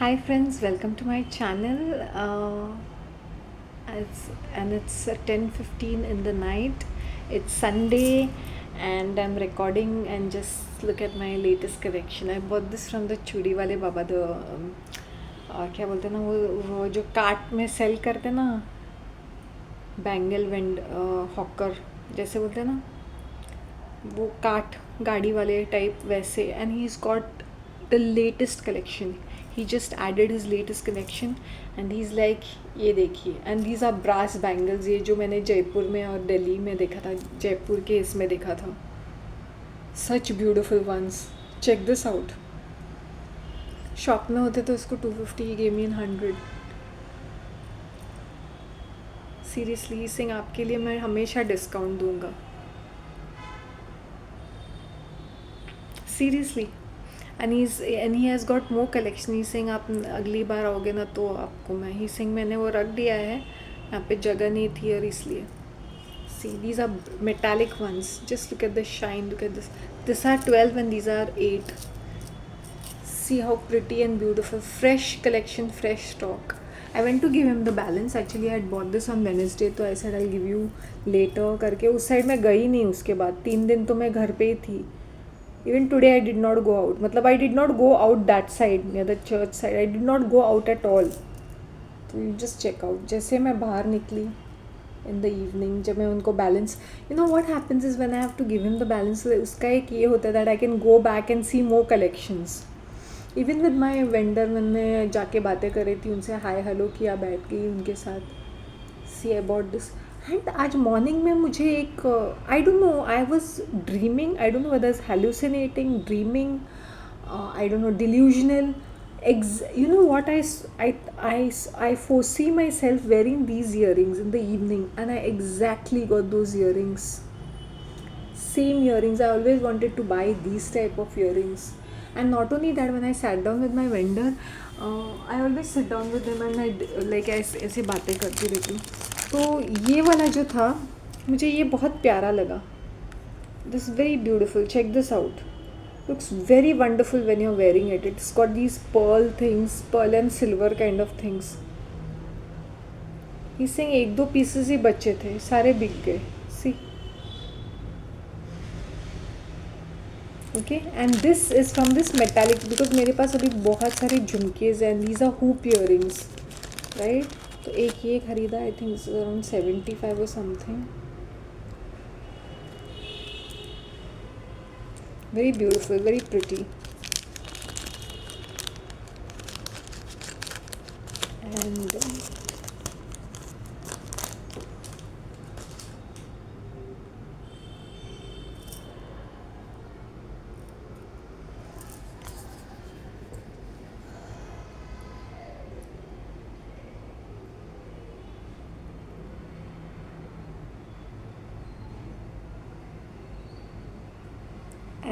Hi friends, welcome to my channel. It's 10:15 in the night. It's Sunday, and I'm recording. And just look at my latest collection. I bought this from the चूड़ी वाले बाबा. The क्या बोलते हैं ना, वो जो cart में cell करते हैं ना, बैंगल वेंड हॉकर जैसे बोलते हैं ना, वो काट गाड़ी वाले टाइप वैसे. And he is got the latest collection. He just added his latest collection and he is like ये देखिए. And these are brass bangles. ये जो मैंने जयपुर में और दिल्ली में देखा था, जयपुर के इसमें देखा था. Such beautiful ones. Check this out. Shop में होते तो इसको 250, he gave me in 100. Seriously Singh, आपके लिए मैं हमेशा डिस्काउंट दूंगा. Seriously. And he has got more collection. He Singh, आप अगली बार आओगे ना तो आपको मैं ही सिंह मैंने वो रख दिया है यहाँ पे, जगह नहीं थी और इसलिए. See these are metallic ones. Just look at the shine. Look at this are 12 and these are 8. See how pretty and beautiful. Fresh collection, fresh stock. I went to give him the balance. Actually I had bought this on Wednesday, तो I said I'll give you later करके. उस side मैं गई नहीं. उसके बाद 3 दिन तो मैं घर पे ही थी. Even today I did not go out. मतलब I did not go out that side near the church side. I did not go out at all. तो you just check out. जैसे मैं बाहर निकली in the evening, जब मैं उनको balance, you know what happens is when I have to give him the balance, उसका एक ये होता है that I can go back and see more collections. Even with my vendor, मैंने जाके बातें करी थी उनसे, हाय हेलो किया, बैठ गई उनके साथ. See I bought this. And आज मॉर्निंग में मुझे एक आई don't no, I was dreaming. I don't know whether is hallucinating, dreaming, I don't no, delusional. You know what, I foresee myself wearing these earrings in the evening, and I exactly got those earrings. Same earrings. I always wanted to buy these type of earrings. And not only that, when I sat down with my vendor, I always sit down with him and I like ऐसे बातें करती रहती हूँ. तो ये वाला जो था, मुझे ये बहुत प्यारा लगा. This very beautiful. Check this out. Looks very wonderful when you're wearing it. It's got these pearl things, pearl and silver kind of things. He's saying 1-2 pieces ही बचे थे, सारे बिक गए. See. Okay. And this is from this metallic, because मेरे पास अभी बहुत सारे झुमकेज हैं. These are hoop earrings, right. तो एक ये ख़रीदा, आई थिंक इज अराउंड 75 और something. Very beautiful, very pretty.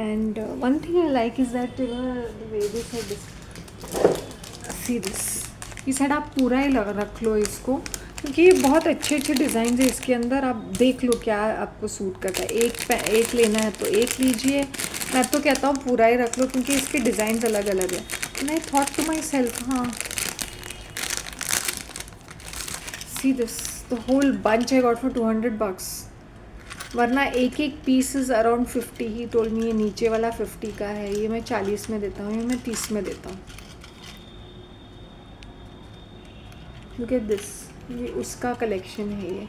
And one thing I like is that, you know, the way they said this. See this. ये said आप पूरा ही रख लो इसको, क्योंकि ये बहुत अच्छे अच्छे डिज़ाइन है इसके अंदर. आप देख लो क्या आपको सूट करता है. एक लेना है तो एक लीजिए. मैं तो कहता हूँ पूरा ही रख लो, क्योंकि इसके डिज़ाइन अलग अलग है. And I thought to myself, हाँ, see this, the whole bunch I got for $200. वरना एक piece is around 50. He told me ये नीचे वाला 50 का है, ये मैं 40 में देता हूँ, ये मैं 30 में देता हूँ. Look at this. ये उसका कलेक्शन है ये.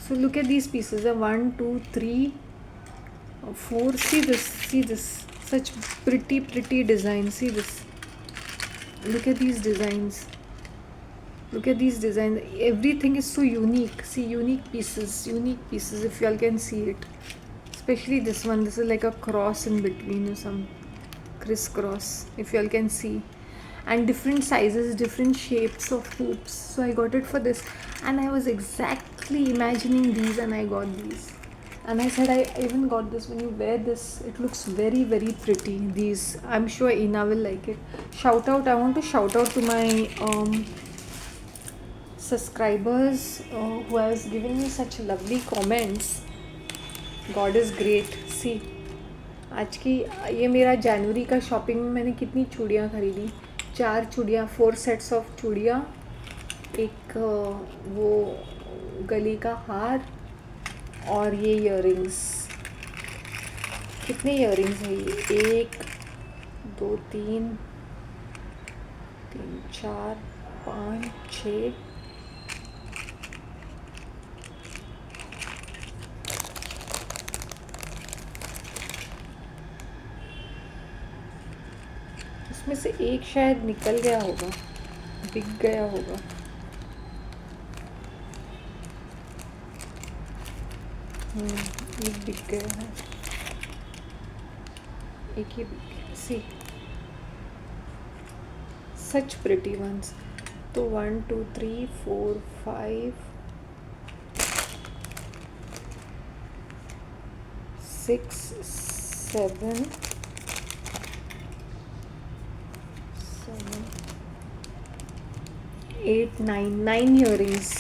So look at these pieces. 1 2 3 4. See this. Such pretty design. See this. Look at these designs. Look at these designs. Everything is so unique. See, unique pieces, if you all can see it. Especially this one. This is like a cross in between, or some crisscross, if you all can see. And different sizes, different shapes of hoops. So I got it for this. And I was exactly imagining these, and I got these. And I said, I even got this. When you wear this, it looks very, very pretty. These, I'm sure Ina will like it. Shout out. I want to shout out to my subscribers who has given me such lovely comments. God is great. See, आज की ये मेरा जनवरी का shopping में मैंने कितनी चूड़ियाँ खरीदी. 4 चूड़ियाँ, 4 सेट्स ऑफ चूड़ियाँ, एक वो गले का हार और ये इयररिंग्स। कितने इयररिंग्स हैं ये? 1 2 3 3 4 5 6, इसमें से एक शायद निकल गया होगा, बिक गया होगा। एक बिक गया है, एक ही बिक गया। सी सच प्रिटी वंस। तो 1 2 3 4 5 6 7 8 9 earrings.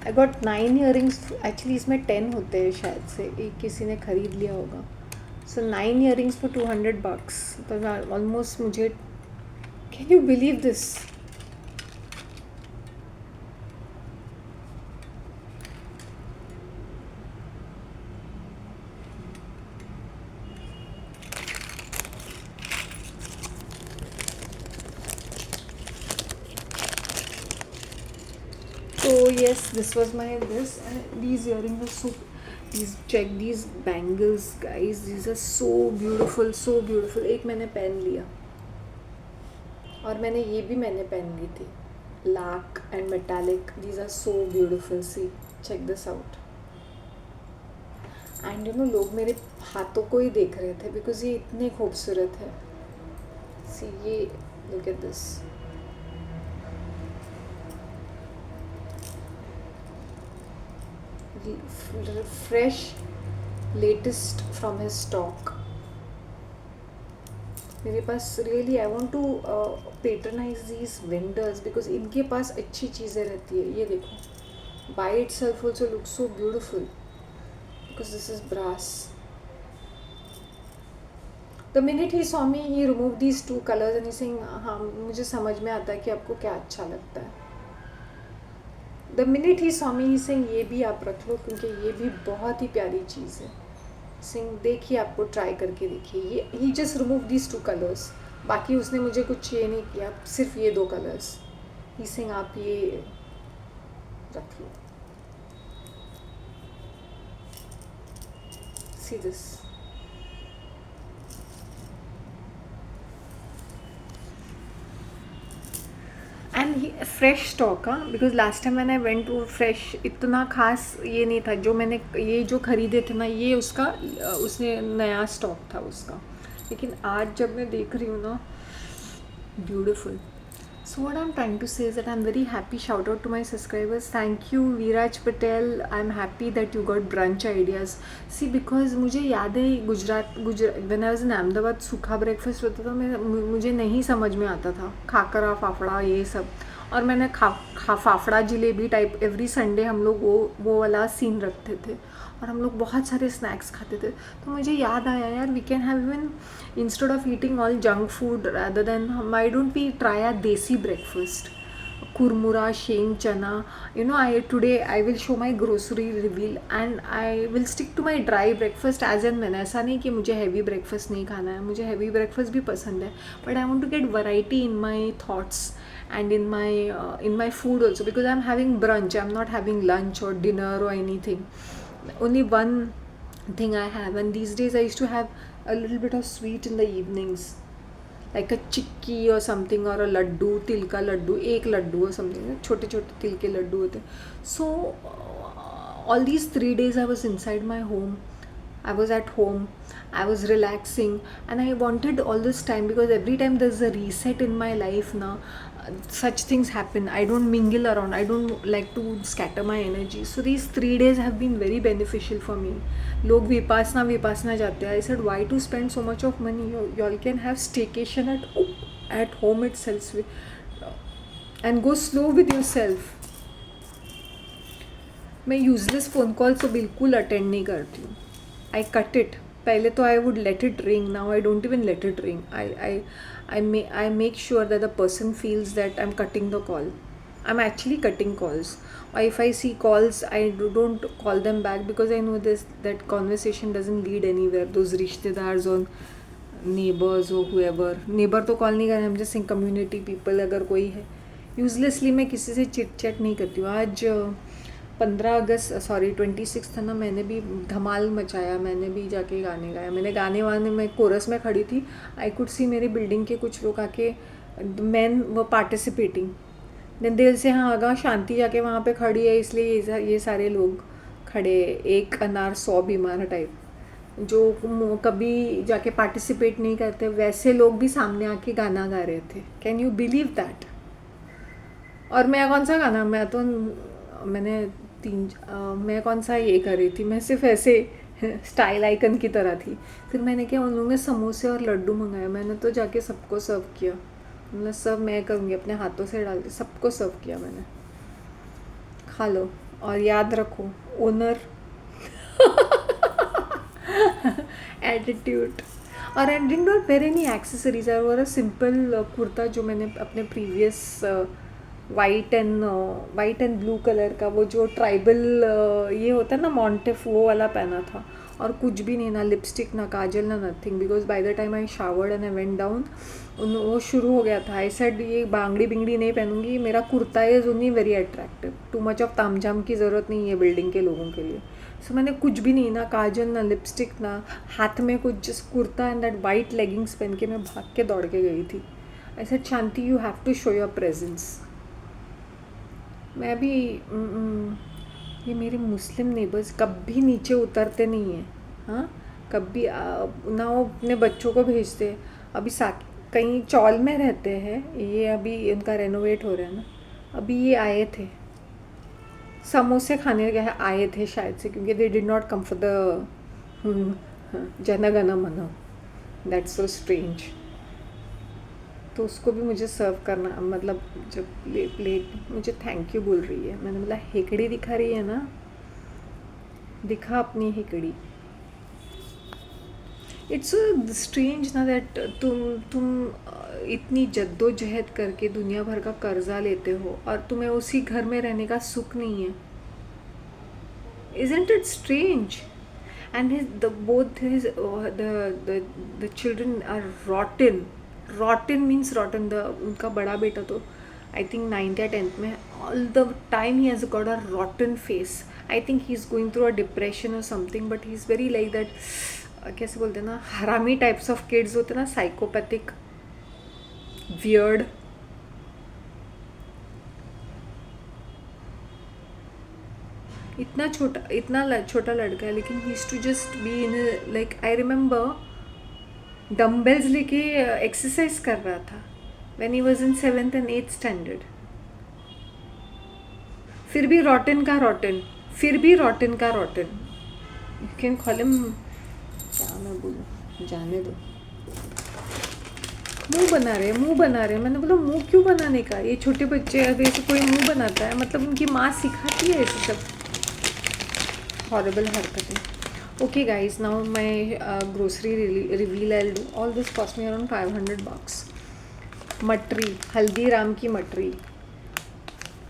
I got 9 earrings. Actually इसमें 10 होते हैं शायद से, एक किसी ने ख़रीद लिया होगा। सो 9 इयररिंग्स फॉर $200। तो ऑलमोस्ट मुझे, can you believe this? So yes, this was my this, and these earrings are so, check these bangles guys, these are so beautiful, so beautiful। एक मैंने पहन लिया और ये भी मैंने पहन ली थी, black and metallic। these are so beautiful, see, check this out। and you know, लोग मेरे हाथों को ही देख रहे थे because ये इतने खूबसूरत है। see, ये look at this। fresh, latest from his stock। मेरे पास really I want to patronize these vendors because इनके पास अच्छी चीज़ें रहती है। ये देखो, by itself also look so beautiful because this is brass. The minute he saw me he remove these 2 colours and he saying, हाँ मुझे समझ में आता है कि आपको क्या अच्छा लगता है। The minute he saw me he saying, ये भी आप रख लो क्योंकि ये भी बहुत ही प्यारी चीज़ है। सिंग देखिए, आपको ट्राई करके देखिए। ये ही जस्ट रिमूव दीज 2 कलर्स, बाकी उसने मुझे कुछ ये नहीं किया, सिर्फ ये 2 कलर्स। ही सिंग आप ये रख लो। See this, and fresh stock. हाँ, बिकॉज लास्ट टाइम मैंने वेंट टू फ्रेश, इतना खास ये नहीं था। जो मैंने ये जो ख़रीदे थे ना, ये उसका उसने नया स्टॉक था उसका। लेकिन आज जब मैं देख रही हूँ ना, beautiful. So what I'm trying to say is that I'm very happy. Shout out to my subscribers. Thank you, Viraj Patel. I'm happy that you got brunch ideas. See, because मुझे याद है Gujarat when I was in Ahmedabad, सूखा breakfast होता था। मुझे नहीं समझ में आता था, खाकरा फाफड़ा ये सब। और मैंने fafda jalebi type every Sunday हम लोग वो वाला सीन रखते थे और हम लोग बहुत सारे स्नैक्स खाते थे। तो मुझे याद आया, यार we can have even instead of eating all junk food rather than, why don't we try a desi breakfast, कुरमुरा, शेंग चना। you know, today I will show my grocery reveal and I will stick to my dry breakfast as and when। ऐसा नहीं कि मुझे heavy breakfast नहीं खाना है, मुझे heavy breakfast भी पसंद है, but I want to get variety in my thoughts and in my food also, because I'm having brunch, I'm not having lunch or dinner or anything, only one thing I have। And these days I used to have a little bit of sweet in the evenings, like a chikki or something, or a Laddu, तिल का लड्डू, एक Laddu or something, छोटे छोटे तिल के लड्डू होते। So all these 3 days I was inside my home, I was at home, I was relaxing, and I wanted all this time, because every time there's a reset in my life now, such things happen, I don't mingle around, I don't like to scatter my energy। So these 3 days have been very beneficial for me। लोग विपासना जाते हैं। I said, why to spend so much of money? You all can have staycation at home itself and go slow with yourself। मैं useless phone call तो बिल्कुल attend नहीं करती हूँ, I cut it. पहले तो I would let it ring, now I don't even let it ring. I make sure that the person feels that I'm cutting the call. I'm actually cutting calls. Or if I see calls, I don't call them back because I know that conversation doesn't lead anywhere. Those rishtedars or neighbors or whoever. Neighbor तो call नहीं करना, I'm just saying community people अगर कोई है. Uselessly मैं किसी से chit chat नहीं करती हूँ. आज 26 था ना, मैंने भी धमाल मचाया. मैंने भी जाके गाने गाया. मैंने गाने वाने में कोरस में खड़ी थी. आई कुड सी मेरी बिल्डिंग के कुछ लोग आके, मैन वो पार्टिसिपेटिंग. देन दिल से हाँ आगा शांति जाके वहाँ पे खड़ी है, इसलिए ये सारे लोग खड़े, एक अनार 100 बीमार टाइप, जो कभी जाके पार्टिसिपेट नहीं करते, वैसे लोग भी सामने आके गाना गा रहे थे. Can you believe that? और मैं कौन सा गाना, मैं कौन सा ये कर रही थी, मैं सिर्फ ऐसे स्टाइल आइकन की तरह थी. फिर मैंने क्या, उन लोगों ने समोसे और लड्डू मंगाए. मैंने तो जाके सबको सर्व किया. मतलब सब मैं करूँगी, अपने हाथों से डाल के सबको सर्व किया मैंने. खा लो और याद रखो, ओनर एटीट्यूड. और I did not wear any accessories. I wore a simple kurta जो मैंने अपने previous white and blue colour का, वो जो ट्राइबल ये होता है ना मोंटिफ, वो वाला पहना था. और कुछ भी नहीं, ना लिपस्टिक ना काजल ना nothing, because by the time I showered and I went down वो शुरू हो गया था. आई सेड ये बांगड़ी बिंगड़ी नहीं पहनूंगी, मेरा kurta is only very attractive. Too much of तामझाम की ज़रूरत नहीं है बिल्डिंग के लोगों के लिए. सो मैंने कुछ भी नहीं, ना काजल ना लिपस्टिक ना हाथ में कुछ, just kurta and that white leggings पहन के मैं भाग के दौड़ के गई थी. I said Shanti you have to show your presence. मैं भी ये मेरे मुस्लिम नेबर्स कभी नीचे उतरते नहीं हैं. हाँ, कभी ना वो अपने बच्चों को भेजते. अभी कहीं चौल में रहते हैं ये, अभी उनका रेनोवेट हो रहा है ना. अभी ये आए थे समोसे खाने गए, आए थे शायद से, क्योंकि they did not come for the Janagana Mana. That's so strange. तो उसको भी मुझे सर्व करना, मतलब जब प्लेट मुझे थैंक यू बोल रही है, मैंने बोला हेकड़ी दिखा रही है ना, दिखा अपनी हेकड़ी. इट्स स्ट्रेंज ना दैट तुम इतनी जद्दोजहद करके दुनिया भर का कर्जा लेते हो और तुम्हें उसी घर में रहने का सुख नहीं है. Isn't it strange? And the children are rotten. Rotten means rotten. उनका बड़ा बेटा तो I think 9th या 10th में, all the time he has got a rotten face. I think he's going through a depression or something, but he's very like that, कैसे बोलते हैं ना, हरामी टाइप्स ऑफ किड्स होते हैं ना, साइकोपैथिक, वियर्ड. इतना छोटा लड़का है, लेकिन he used to just be in, like I remember dumbbells लेके एक्सरसाइज कर रहा था when he was in 7th and 8th standard. फिर भी रॉटन का rotten. You can call him, क्या मैं बोलूँ, जाने दो. मुंह बना रहे. मैंने बोला मुंह क्यों बनाने का, ये छोटे बच्चे अभी से कोई मुंह बनाता है, मतलब उनकी माँ सिखाती है ऐसे सब हॉरेबल हरकतें. Okay guys, now my grocery reveal. I do all this cost me around $500. Mathri, Haldiram की मटरी.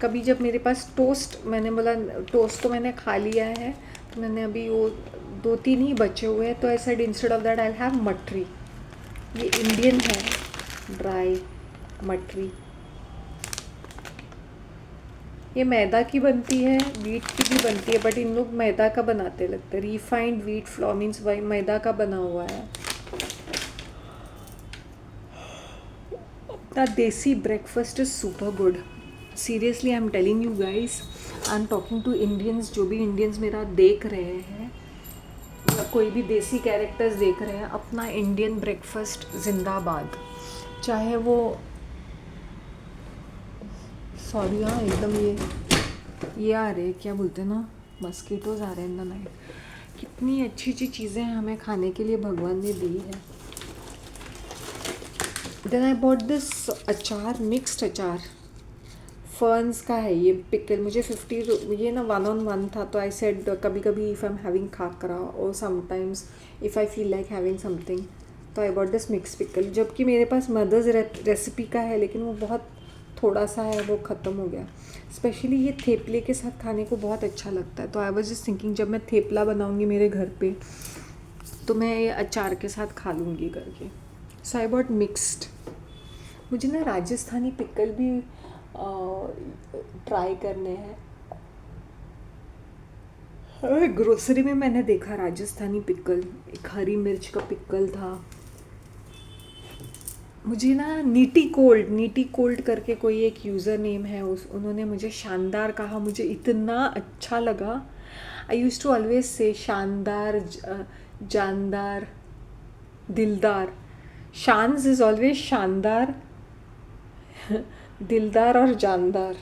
कभी जब मेरे पास टोस्ट, मैंने बोला टोस्ट तो मैंने खा लिया है, तो मैंने अभी वो 2-3 ही बचे हुए हैं, तो ऐसा instead of that I have mathri. ये इंडियन है, ड्राई मटरी. ये मैदा की बनती है, वीट की भी बनती है, बट इन लोग मैदा का बनाते लगते हैं. Refined wheat flour means maida का बना हुआ है. अपना desi breakfast is super good. Seriously I am telling you guys, I am talking to Indians. जो भी इंडियंस मेरा देख रहे हैं, कोई भी देसी कैरेक्टर्स देख रहे हैं, अपना इंडियन ब्रेकफास्ट जिंदाबाद. चाहे वो, सॉरी हाँ, एकदम ये आ रहे, क्या बोलते हैं ना, मस्कीटोज आ रहे हैं इन द नाइट. कितनी अच्छी अच्छी चीज़ें हमें खाने के लिए भगवान ने दी है. देन आई बॉट दिस अचार, मिक्स्ड अचार फर्न्स का है ये पिकल, मुझे 50, ये ना 1 on 1 था, तो आई सेड कभी कभी if I am having khakhra और sometimes if I feel like having something, तो I got this mix pickle, जबकि मेरे पास मदर्स रेसिपी का है, लेकिन वो बहुत थोड़ा सा है, वो ख़त्म हो गया। स्पेशली ये थेपले के साथ खाने को बहुत अच्छा लगता है, तो आई वाज जस्ट थिंकिंग जब मैं थेपला बनाऊँगी मेरे घर पे, तो मैं ये अचार के साथ खा लूँगी करके। सो आई बॉट मिक्स्ड। मुझे ना राजस्थानी पिकल भी ट्राई करने हैं। अरे ग्रोसरी में मैंने देखा राजस्थानी पिकल, एक हरी मिर्च का पिकल था। मुझे ना नीटी कोल्ड करके कोई एक यूज़र नेम है, उस उन्होंने मुझे शानदार कहा, मुझे इतना अच्छा लगा। आई यूज़ टू ऑलवेज से शानदार, जानदार, दिलदार। शान्स इज़ ऑलवेज शानदार, दिलदार और जानदार।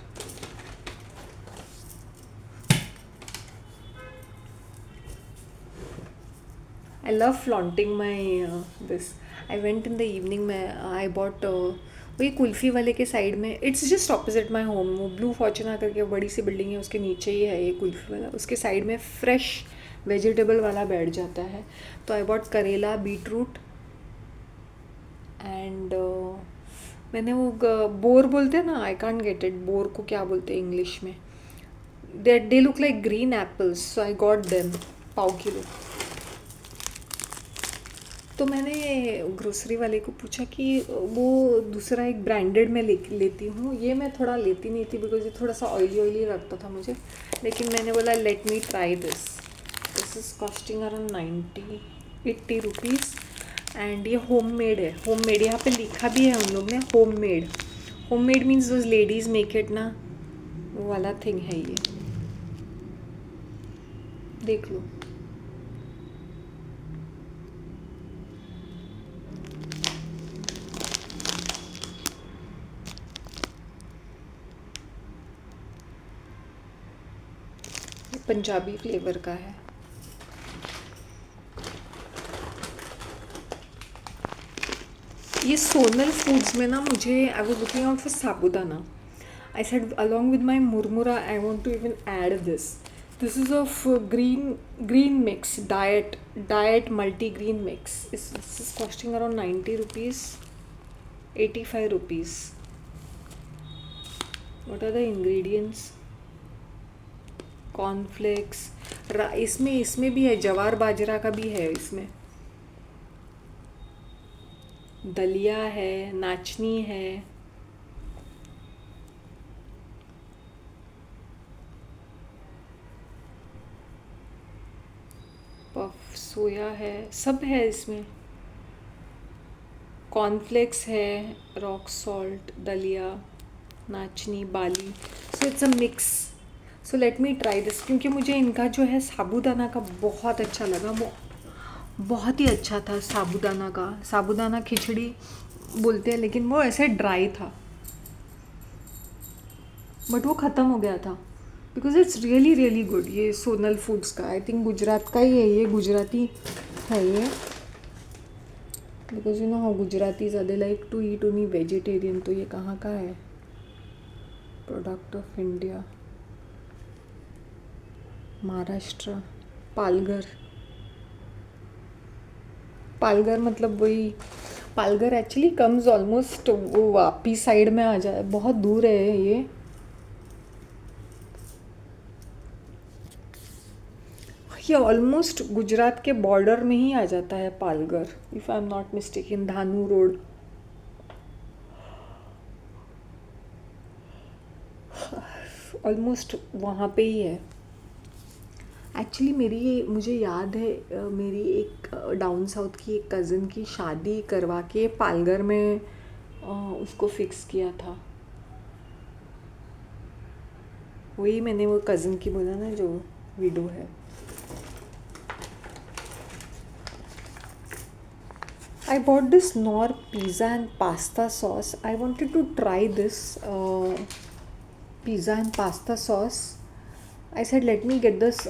I love flaunting my this. I went in the evening में I bought वही कुल्फ़ी वाले के साइड में, it's just opposite my home, वो ब्लू फॉर्चुना करके बड़ी सी बिल्डिंग है, उसके नीचे ही है ये कुल्फ़ी वाला, उसके साइड में फ्रेश वेजिटेबल वाला बैठ जाता है। तो आई बॉट करेला, बीट रूट एंड मैंने वो बोर बोलते हैं ना, I can't get it, bore को क्या बोलते हैं इंग्लिश में, they look like green apples, so I got them pav kilo. तो मैंने ग्रोसरी वाले को पूछा कि वो दूसरा एक ब्रांडेड में लेती हूँ, ये मैं थोड़ा लेती नहीं थी बिकॉज ये थोड़ा सा ऑयली लगता था मुझे, लेकिन मैंने बोला late me try this is costing around 80 rupees and ये होम मेड है। होम मेड यहाँ पे लिखा भी है उन लोग ने, home made means those ladies make it ना, वो वाला थिंग है ये, देख लो। पंजाबी फ्लेवर का है। ये सोनल फूड्स में ना मुझे, I was looking out for sabudana, I said along with my murmura I want to even add this is of green mix, diet multi green mix, this is costing around 90 rupees, 85 rupees. What are the ingredients? Cornflakes, इसमें भी है, जवार बाजरा का भी है इसमें, दलिया है, नाचनी है, पफ सोया है, सब है इसमें, कॉर्नफ्लेक्स है, rock salt, daliya, nachni, bali, so it's a mix. So let me try this, क्योंकि मुझे इनका जो है साबूदाना का बहुत अच्छा लगा, वो बहुत ही अच्छा था साबूदाना का, साबूदाना खिचड़ी बोलते हैं, लेकिन वो ऐसे ड्राई था, बट वो ख़त्म हो गया था बिकॉज इट्स रियली गुड। ये सोनल फूड्स का, आई थिंक गुजरात का ही है, ये गुजराती है ये, because you know how Gujarati ज़्यादा like to eat only vegetarian. तो ये कहाँ का है? Product of India, Maharashtra, Palghar. Palghar मतलब वही, पालघर एक्चुअली कम्स ऑलमोस्ट वो वापी साइड में आ जाए, बहुत दूर है ये ऑलमोस्ट गुजरात के बॉर्डर में ही आ जाता है Palghar, if I am not mistaken, Dahanu road. Almost वहाँ पे ही है। एक्चुअली मुझे याद है मेरी एक डाउन साउथ की एक कज़न की शादी करवा के पालघर में उसको फिक्स किया था। वही मैंने वो कज़न की बोला ना जो विडो है। I bought this Knorr pizza and pasta sauce. I wanted to try this pizza and pasta sauce. I said, let me get this.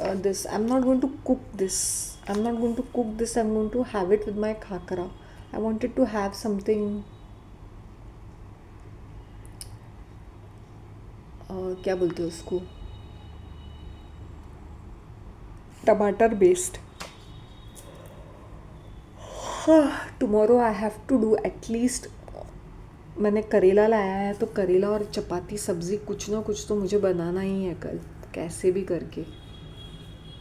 I'm not going to cook this. I'm going to have it with my khakra. I wanted to have something क्या बोलते हैं उसको, टमाटर based. Tomorrow I have to do at least. मैंने करेला लाया है तो करेला और चपाती सब्ज़ी कुछ ना कुछ तो मुझे बनाना ही है कल, कैसे भी करके.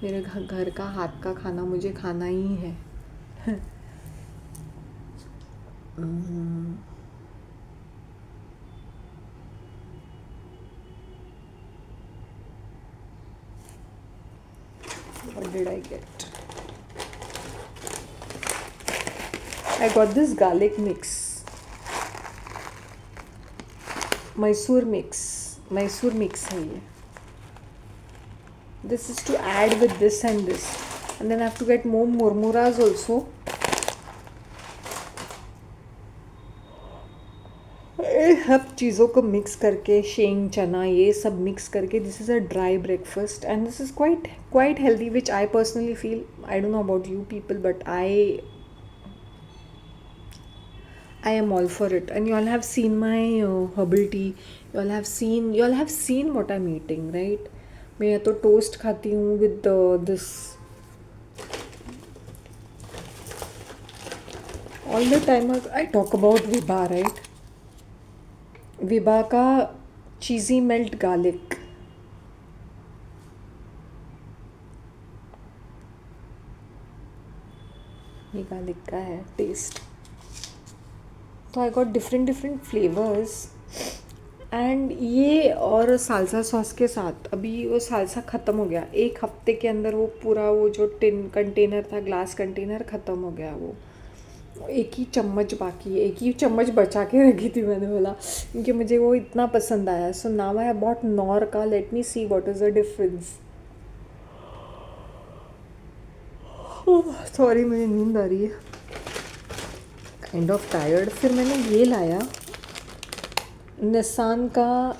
मेरे घर का हाथ का खाना मुझे खाना ही है. What did I get? I got this garlic mix. Mysore mix है ये. This is to add with this and this. And then I have to get more murmuras also. सब चीज़ों को मिक्स करके, शेंग चना ये सब मिक्स करके, this is a dry breakfast and this is quite healthy, which I personally feel. I don't know about you people, but I am all for it. And you all have seen my herbal tea. You all have seen what I'm eating, right? मैं या तो toast खाती हूँ with this. All the time I talk about Viba, right? Viba का cheesy melt garlic. ये garlic का है test. तो I got different flavours and ये, और सालसा सॉस के साथ. अभी वो सालसा ख़त्म हो गया, एक हफ्ते के अंदर वो पूरा वो जो टिन कंटेनर था, ग्लास कंटेनर ख़त्म हो गया. वो एक ही चम्मच बाकी, एक ही चम्मच बचा के रखी थी मैंने, बोला क्योंकि मुझे वो इतना पसंद आया. So now I have bought Knorr का. Let me see what is the difference. Sorry मुझे नींद आ रही है, काइंड ऑफ टायर्ड. फिर मैंने ये लाया निसान का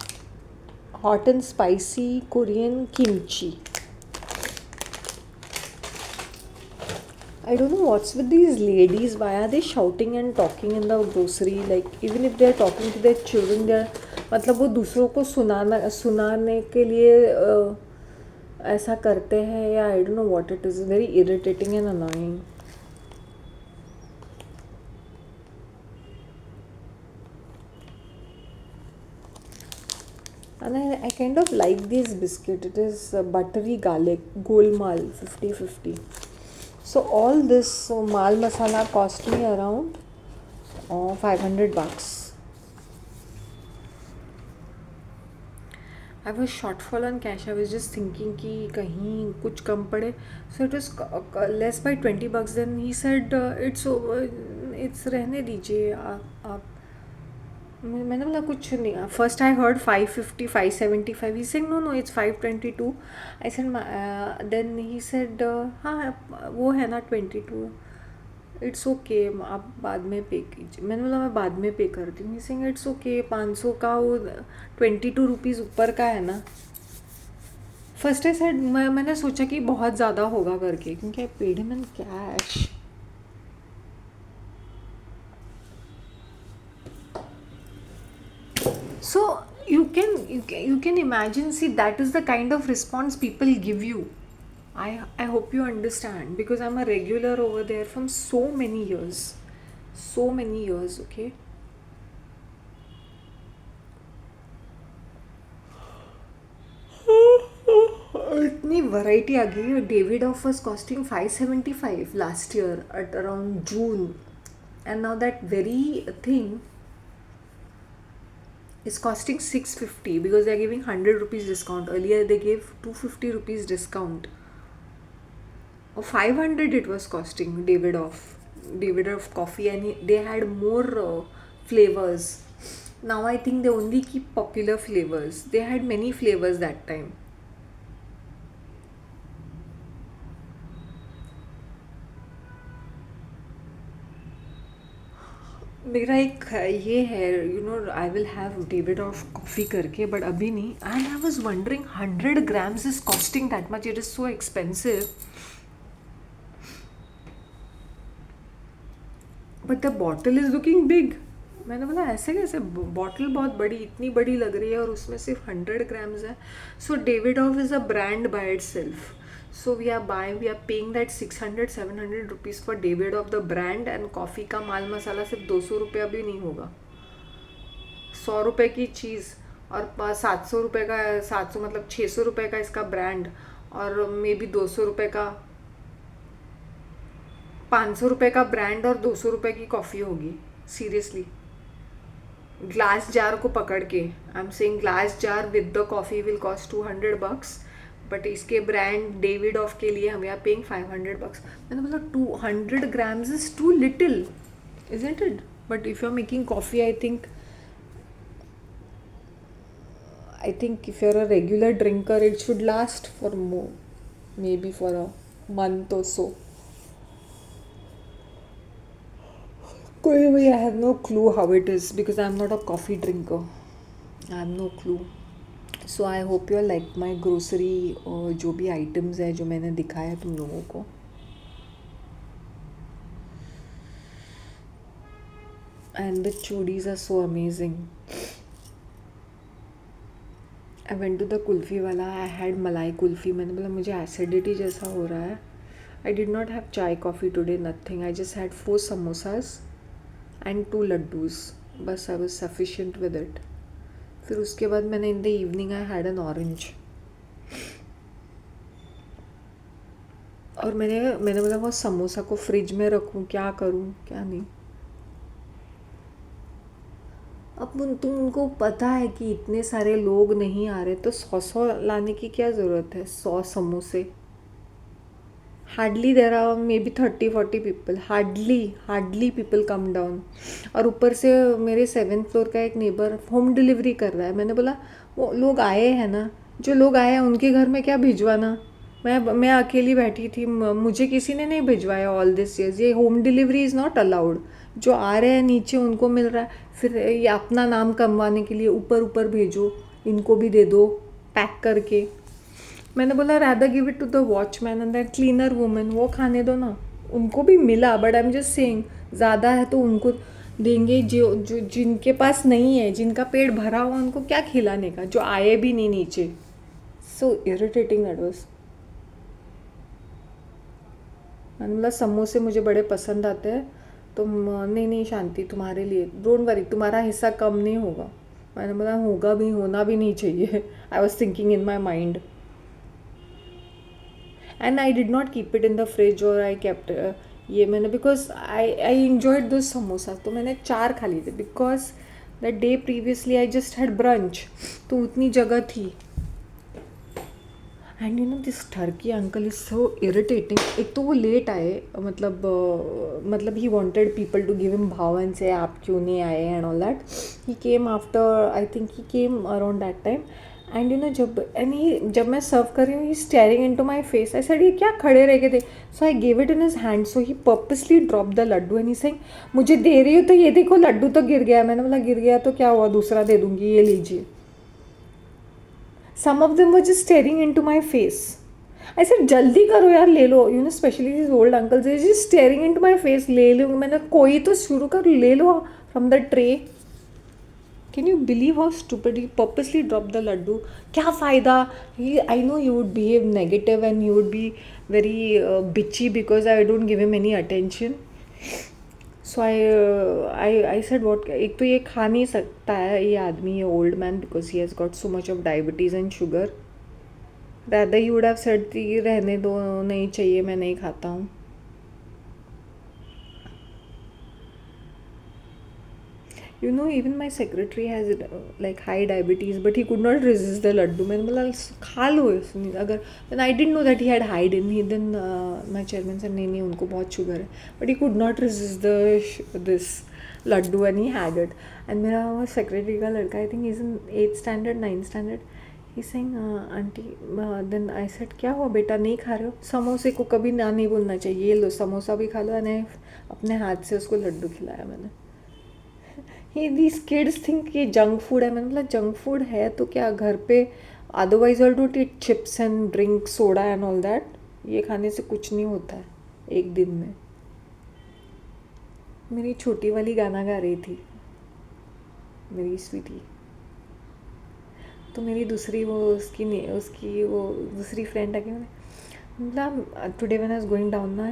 hot and spicy Korean kimchi. I don't know what's with these ladies. Why are they shouting and talking in the grocery? Like even if they're talking to their children, they're मतलब वो दूसरों को सुनाने के लिए ऐसा करते हैं, या I don't know what it is. Very irritating and annoying. And I kind of like this biscuit. It is buttery garlic, Golmaal 50/50. So all this mal masala cost me around $500. I was shortfall on cash. I was just thinking कि कहीं कुछ कम पड़े. So it was less by $20. Then he said it's रहने दीजिए आप. मैंने बोला कुछ नहीं. First I heard 550, 575. He said no it's 522. I said then he said हाँ वो है ना 22. इट्स ओके, आप बाद में पे कीजिए. मैंने बोला मैं बाद में पे करती हूँ. ही सेइंग इट्स ओके, 500 का वो 22 रुपीज़ ऊपर का है ना. फर्स्ट आई सेड, मैंने सोचा कि बहुत ज़्यादा होगा करके, क्योंकि I paid him in cash. So you can imagine, see, that is the kind of response people give you. I hope you understand, because I'm a regular over there from so many years, okay. इतनी variety आ गई. David of was costing 575 last year at around June, and now that very thing is costing 650 because they are giving 100 rupees discount. Earlier they gave 250 rupees discount, or 500 it was costing. David of coffee, and they had more flavors. Now I think they only keep popular flavors. They had many flavors that time. मेरा एक ये है, you know, I will have David of coffee करके, but अभी नहीं. And I was wondering 100 grams is costing that much. It is so expensive, but the bottle is looking big. मैंने बोला ऐसे कैसे, बॉटल बहुत बड़ी, इतनी बड़ी लग रही है और उसमें सिर्फ 100 ग्राम्स है. So Davidoff is a brand by itself. So we are paying that 600-700 rupees for Davidoff the brand. And coffee का माल मसाला सिर्फ 200 रुपया भी नहीं होगा. 100 रुपये की चीज़ और 700 रुपये का, 700 मतलब 600 रुपये का इसका ब्रांड, और मे बी 200 रुपये का, 500 रुपये का ब्रांड और 200 रुपये की कॉफ़ी होगी. सीरियसली, ग्लास जार को पकड़ के I am saying glass jar with the coffee will cost $200, but इसके ब्रांड डेविड ऑफ के लिए हम आर पेइंग $500. मैंने बोला 200 grams is too little, isn't it? But if you are making coffee, I think if you're a regular drinker, it should last for more, maybe for a month or so. I have no clue how it is because I'm not a coffee drinker. I have no clue. So I hope you like my grocery और जो भी items है जो मैंने दिखाया तुम लोगों को. And the chudis are so amazing. I went to the kulfi वाला. I had मलाई कुल्फ़ी. मैंने बोला मुझे एसिडिटी जैसा हो रहा है. I did not have chai coffee today, nothing. I just had 4 samosas and 2 laddus. बस I was sufficient with it. फिर उसके बाद मैंने in the evening I had an orange. और मैंने बोला वो समोसा को फ्रिज में रखूँ, क्या करूँ क्या नहीं. अब तुम उनको पता है कि इतने सारे लोग नहीं आ रहे, तो 100 लाने की क्या ज़रूरत है. 100 समोसे, hardly there are maybe 30-40 people, hardly people come down. और ऊपर से मेरे 7th फ्लोर का एक नेबर होम डिलीवरी कर रहा है. मैंने बोला वो लोग आए हैं ना, जो लोग आए हैं उनके घर में क्या भिजवाना. मैं अकेली बैठी थी, मुझे किसी ने नहीं भिजवाया ऑल दिस ईयर्स. ये home delivery is not allowed. जो आ रहे हैं नीचे उनको मिल रहा है, फिर ये अपना नाम कमवाने के लिए ऊपर भेजो, इनको भी दे दो पैक करके. मैंने बोला rather give it to the watchman and that cleaner women, वो खाने दो ना. उनको भी मिला, but I am just saying ज़्यादा है तो उनको देंगे. जो जिनके पास नहीं है, जिनका पेट भरा हुआ, उनको क्या खिलाने का, जो आए भी नहीं नीचे. So irritating that was. मैंने बोला समोसे मुझे बड़े पसंद आते हैं. तो नहीं शांति, तुम्हारे लिए डोंट वरी, तुम्हारा हिस्सा कम नहीं होगा. मैंने बोला होगा भी, होना भी नहीं चाहिए. I was thinking in my mind. And I did not keep it in the fridge और आई केप्ट ये मैंने, because I enjoyed this samosa. तो मैंने 4 खा लिए थे because the day previously I just had brunch, तो उतनी जगह थी. And you know this turkey uncle is so irritating. एक तो वो लेट आए, मतलब he wanted people to give him भाव एंड से आप क्यों नहीं आए and all that. He came after, I think he came around that time. And you know जब मैं सर्व कर रही हूँ, he staring into my face. I said ये क्या खड़े रह गए थे. So I gave it in his hand. So he purposely drop the laddoo and he saying मुझे दे रही हो तो ये देखो लड्डू तो गिर गया. मैंने बोला गिर गया तो क्या हुआ, दूसरा दे दूँगी, ये लीजिए. Some of them were just staring into my face. I said जल्दी करो यार, ले लो. You know, especially these old uncles, they just staring into my face. ले लो. मैंने कोई तो शुरू कर, ले लो from the tray. Can you believe how stupid he purposely dropped the laddu? क्या फ़ायदा. I know you would behave negative and you would be very bitchy because I don't give him any attention. So I said what, एक तो ये खा नहीं सकता है ये आदमी, ये old man, because he has got so much of diabetes and sugar. Rather he would have said कि रहने दो, नहीं चाहिए, मैं नहीं खाता हूँ. You know, even my secretary has like high diabetes, but he could not resist the laddu. मैंने बोला खा लो अगर. then I didn't know that he had high. Then my chairman said नहीं उनको बहुत शुगर है, but he could not resist this laddu and he had it. and मेरा वो secretary का लड़का, I think he's in 8th standard 9th standard, he's saying aunty. then I said क्या हुआ बेटा, नहीं खा रहे हो. समोसे को कभी ना नहीं बोलना चाहिए, ये लो समोसा भी खा लो. and अपने हाथ से उसको लड्डू खिलाया मैंने. these kids think ये जंक फूड है. मैंने बोला जंक फूड है तो क्या, घर पे otherwise all do eat chips and drink soda and all that. ये खाने से कुछ नहीं होता है एक दिन में. मेरी छोटी वाली गाना गा रही थी, मेरी स्वीटी। तो मेरी दूसरी वो उसकी वो दूसरी फ्रेंड आके मतलब today when I was going down ना,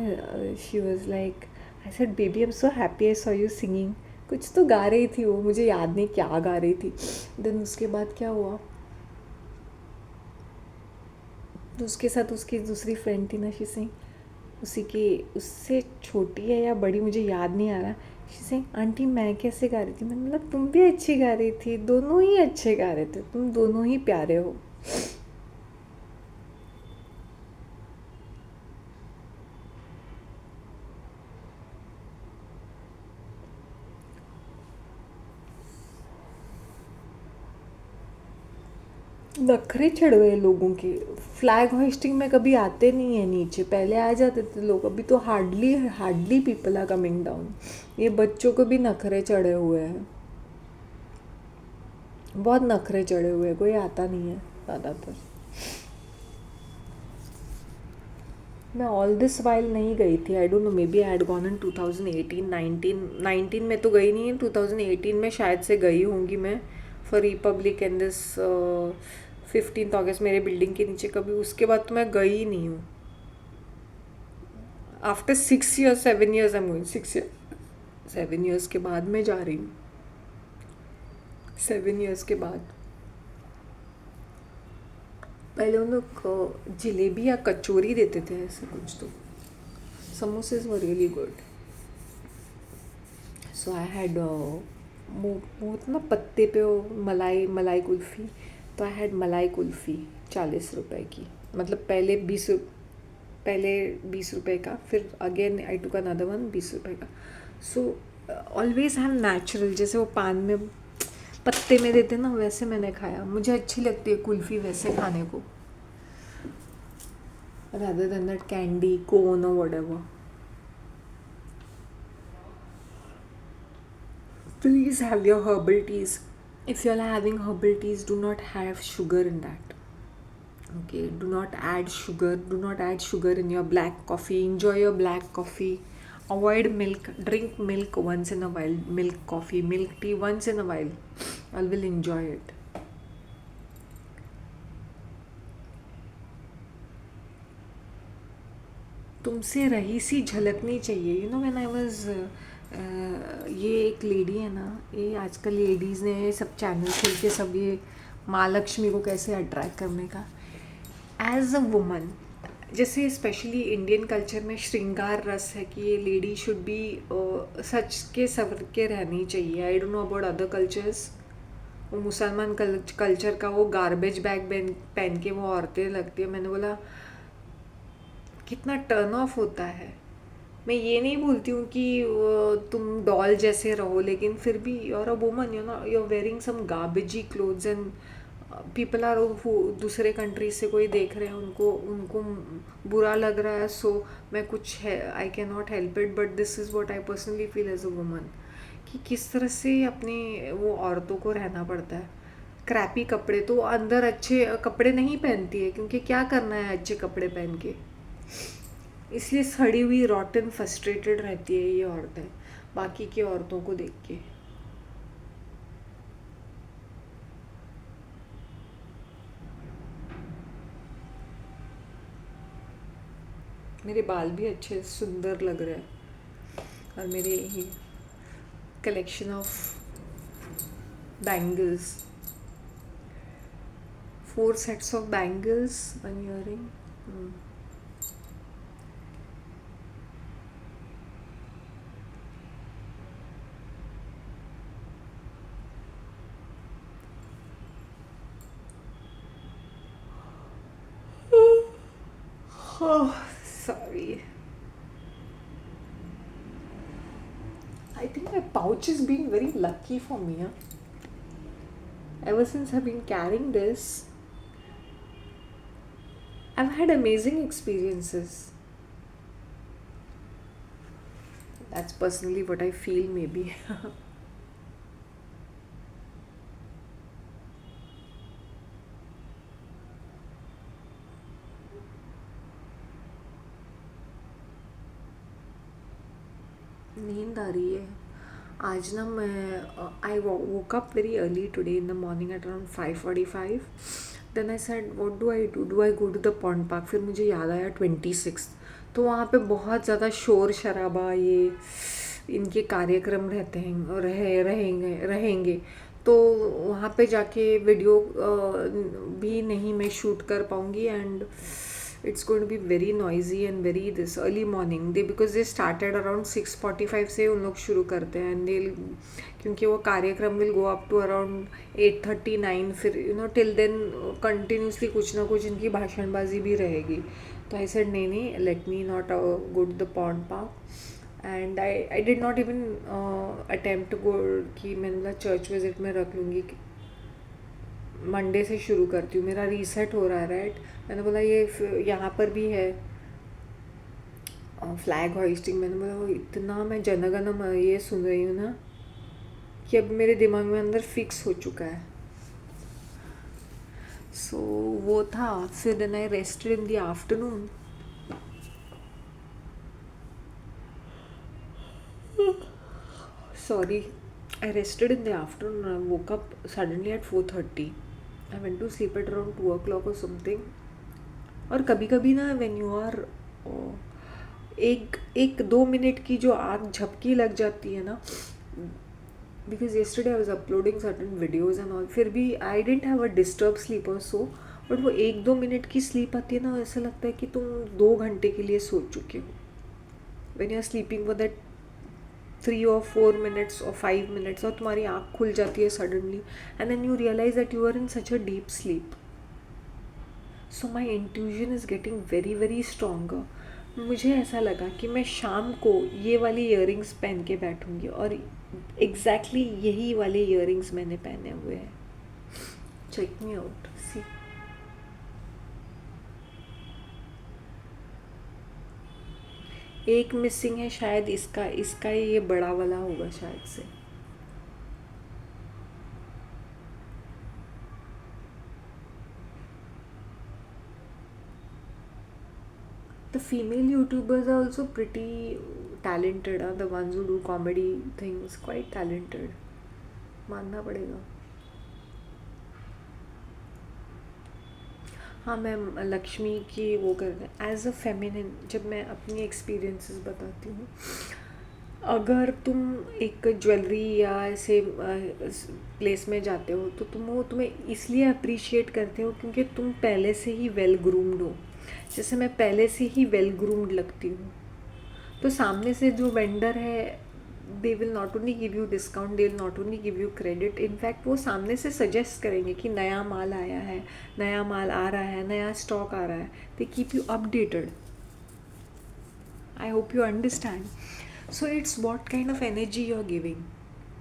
she was like, I said baby I am so happy I saw you singing. कुछ तो गा रही थी वो, मुझे याद नहीं क्या गा रही थी। देन उसके बाद क्या हुआ, तो उसके साथ उसकी दूसरी फ्रेंड थी ना, शी सिंग, उसी की उससे छोटी है या बड़ी मुझे याद नहीं आ रहा। शी सिंग आंटी मैं कैसे गा रही थी, मैंने मतलब तुम भी अच्छी गा रही थी, दोनों ही अच्छे गा रहे थे, तुम दोनों ही प्यारे हो। नखरे चढ़ गए लोगों के। फ्लैग होइस्टिंग में कभी आते नहीं है नीचे, पहले आ जाते थे लोग, अभी तो hardly hardly people are coming down. ये बच्चों को भी नखरे चढ़े हुए हैं, बहुत नखरे चढ़े हुए हैं, कोई आता नहीं है ज़्यादातर। मैं ऑल दिस वाइल नहीं गई थी, I don't know, maybe I had gone in 2018 19 में तो गई नहीं है, 2018 में शायद से गई होंगी मैं फॉर रिपब्लिक एंड दिस 15 अगस्त मेरे बिल्डिंग के नीचे, कभी उसके बाद तो मैं गई ही नहीं हूँ। After 6 years 7 years I am going, 6 years 7 years के बाद मैं जा रही हूँ, 7 years के बाद। पहले उन लोग जलेबी या कचौरी देते थे ऐसे कुछ, तो samosas were really good. So I had वो ना पत्ते पे वो मलाई मलाई कुल्फ़ी, तो आई हैड मलाई कुल्फ़ी 40 रुपए की, मतलब पहले 20 रुपए का, फिर again I took another one 20 रुपए का। सो ऑलवेज हैव नेचुरल, जैसे वो पान में पत्ते में देते ना, वैसे मैंने खाया, मुझे अच्छी लगती है कुल्फ़ी वैसे खाने को, rather than that candy cone or whatever. Please have your herbal teas. If you are having herbal teas, do not have sugar in that. Okay, do not add sugar. Do not add sugar in your black coffee. Enjoy your black coffee. Avoid milk. Drink milk once in a while. Milk coffee, milk tea once in a while. I will enjoy it. तुमसे रही सी झलकनी चाहिए, you know when I was, ये एक lady है ना, ये आजकल ladies ने ये सब चैनल खोल के सब ये माँ लक्ष्मी को कैसे अट्रैक्ट करने का, एज अ वुमन, जैसे स्पेशली इंडियन कल्चर में श्रृंगार रस है कि ये लेडी शुड बी सच के सवर के रहनी चाहिए। आई don't know about other cultures, वो मुसलमान कल्चर का वो गार्बेज बैग पहन के वो औरतें लगती है, मैंने बोला कितना टर्न ऑफ होता है। मैं ये नहीं बोलती हूँ कि तुम डॉल जैसे रहो, लेकिन फिर भी you are a woman, you know, you are wearing some garbagey clothes and people are, दूसरे कंट्री से कोई देख रहे हैं, उनको उनको बुरा लग रहा है, सो मैं कुछ है, I can not help it, but this is what I personally feel as a woman, कि किस तरह से अपनी वो औरतों को रहना पड़ता है। क्रैपी कपड़े तो अंदर अच्छे कपड़े नहीं पहनती है, क्योंकि क्या करना है अच्छे कपड़े पहन के, इसलिए सड़ी हुई रॉटन फ्रस्ट्रेटेड रहती है ये औरतें बाकी की औरतों को देख के। मेरे बाल भी अच्छे सुंदर लग रहे हैं, और मेरे ये collection of bangles, 4 sets of bangles, 1 earring. Oh, sorry. I think my pouch has been very lucky for me. Huh? Ever since I've been carrying this, I've had amazing experiences. That's personally what I feel, maybe. नींद आ रही है, आज ना मैं आई woke up very early today in the morning at around 5:45. Then I said what do I do? Do I go to the pond park? फिर मुझे याद आया 26, तो वहाँ पे बहुत ज़्यादा शोर शराबा, ये इनके कार्यक्रम रहते हैं और रहेंगे, तो वहाँ पे जाके वीडियो भी नहीं मैं शूट कर पाऊँगी. And it's going to be very noisy and very this early morning they because they started around 6:45 से उन लोग शुरू करते हैं. एंड they'll क्योंकि वो कार्यक्रम will go up to around 8:39, फिर till then कंटिन्यूसली कुछ ना कुछ इनकी भाषणबाजी भी रहेगी. तो आई सेड नहीं, let me not go to the pond park. And I did not even attempt to go कि मैंने बोला चर्च विजिट में रख लूँगी, मंडे से शुरू करती हूँ, मेरा रीसेट हो रहा है राइट. मैंने बोला ये यहाँ पर भी है फ्लैग होइस्टिंग. मैंने बोला वो इतना मैं जनगण ये सुन रही हूँ ना कि अब मेरे दिमाग में अंदर फिक्स हो चुका है. सो वो था. फिर then I rested in the afternoon. Sorry, I rested in the afternoon. I woke up suddenly at 4:30. I went to sleep at around 2 o'clock or something. और कभी कभी ना when you are एक 2 मिनट की जो आग झपकी लग जाती है ना, because yesterday I was uploading certain videos and all, फिर भी I didn't have a disturbed sleep or so, but वो 1-2 मिनट की स्लीप आती है ना, ऐसा लगता है कि तुम 2 घंटे के लिए सो चुके हो. when you are sleeping for that 3 or 4 minutes or 5 minutes और तुम्हारी आँख खुल जाती है suddenly, and then you realise that you are in such a deep sleep. So my intuition is getting very very stronger. मुझे ऐसा लगा कि मैं शाम को ये वाली ईयरिंग्स पहन के बैठूँगी, और एग्जैक्टली यही वाले ईयरिंग्स मैंने पहने हुए हैं. चेक मी आउट, सी. एक मिसिंग है शायद इसका ये बड़ा वाला होगा शायद से. The female YouTubers are also pretty talented. The ones who do comedy things, quite talented. मानना पड़ेगा. हाँ मैम, लक्ष्मी की वो करते हैं एज अ फेमिनिन. जब मैं अपनी एक्सपीरियंसेस बताती हूँ, अगर तुम एक ज्वेलरी या ऐसे प्लेस में जाते हो तो तुम्हें इसलिए अप्रिशिएट करते हो क्योंकि तुम पहले से ही वेल ग्रूम्ड हो. जैसे मैं पहले से ही वेल ग्रूम्ड लगती हूँ, तो सामने से जो वेंडर है they will not only give you discount, they will not only give you credit. In fact वो सामने से सजेस्ट करेंगे कि नया माल आया है, नया माल आ रहा है, नया स्टॉक आ रहा है. They keep you updated. I hope you understand. So it's what kind of energy you are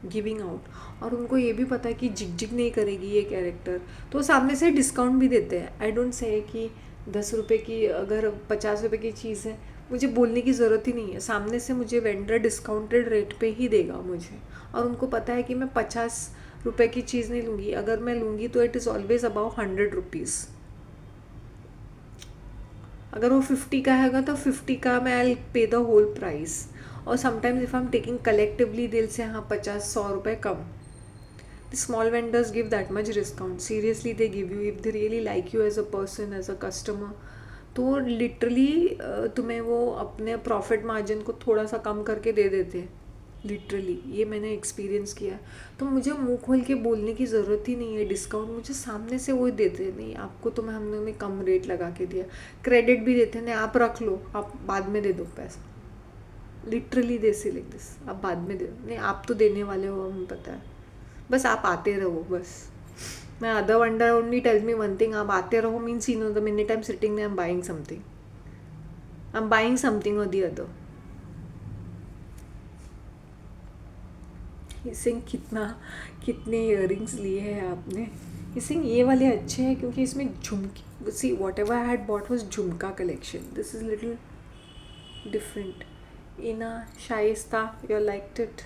giving out. और उनको ये भी पता है कि जिग नहीं करेगी ये कैरेक्टर, तो सामने से डिस्काउंट भी देते हैं. आई डोंट से कि 10 रुपये की अगर 50 रुपये की चीज़ है, मुझे बोलने की ज़रूरत ही नहीं है. सामने से मुझे वेंडर डिस्काउंटेड रेट पे ही देगा मुझे. और उनको पता है कि मैं 50 रुपये की चीज़ नहीं लूँगी. अगर मैं लूँगी तो it is always about 100 rupees. अगर वो 50 का हैगा तो 50 का मैं आई पे द होल प्राइस. और sometimes if I am taking collectively दिल से, हाँ 50-100 रुपये कम. The small vendors give that much discount. Seriously, they give you, if they really like you as a person, as a customer, तो literally तुम्हें वो अपने profit margin को थोड़ा सा कम करके दे देते हैं. लिटरली ये मैंने एक्सपीरियंस किया. तो मुझे मुंह खोल के बोलने की ज़रूरत ही नहीं है. डिस्काउंट मुझे सामने से वो देते नहीं, आपको तो मैं हमने कम रेट लगा के दिया. क्रेडिट भी देते नहीं, आप रख लो, आप बाद में दे दो पैसा. लिटरली दे से लाइक दिस, आप बाद में दे दो. नहीं, आप तो देने वाले हो, हमें पता है, बस आप आते रहो. बस मैं other wonder only tells me one thing, आप आते रहो means you know the minute I am sitting there I am buying something, I am buying something और दी अदर. सिंह कितने इयरिंग्स लिए हैं आपने? सिंह ये वाले अच्छे हैं क्योंकि इसमें झुमकी, see whatever I had bought was झुमका collection. This is little different. Ina Shaista, you liked it.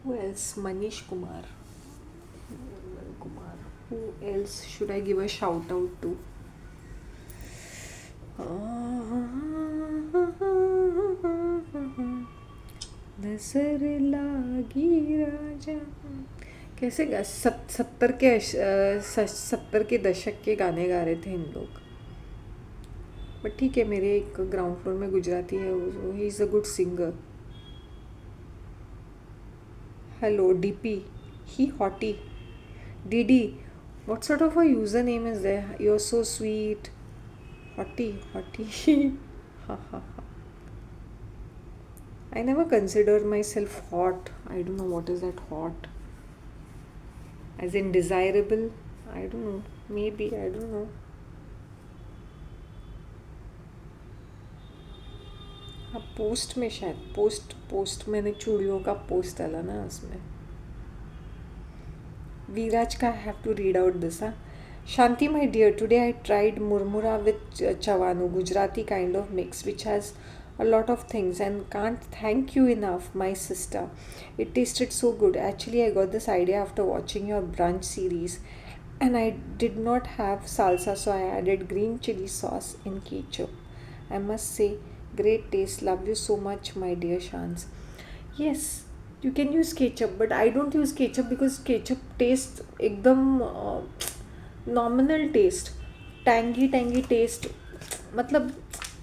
Who else? Manish Kumar. Who else should I give a shout out to? There's a कैसे 70 के दशक के गाने गा रहे थे इन लोग. बट ठीक है, मेरे एक ग्राउंड फ्लोर में गुजराती है, he is a good singer. Hello DP, he hottie, DD. What sort of a username is there? You're so sweet. Hottie, hottie. Ha ha ha. I never considered myself hot. I don't know what is that hot. As in desirable? I don't know. Maybe, I don't know. हाँ, post में शायद post मैंने चूड़ियों का post डाला ना उसमें. वीराज का have to read out this. हाँ, Shanti, my dear, today I tried murmura with chavanu, Gujarati kind of mix, which has a lot of things, and can't thank you enough, my sister. It tasted so good. Actually, I got this idea after watching your brunch series, and I did not have salsa, so I added green chili sauce in ketchup. I must say, great taste. Love you so much, my dear Shans. Yes, you can use ketchup, but I don't use ketchup because ketchup tastes एकदम nominal taste, tangy tangy taste. मतलब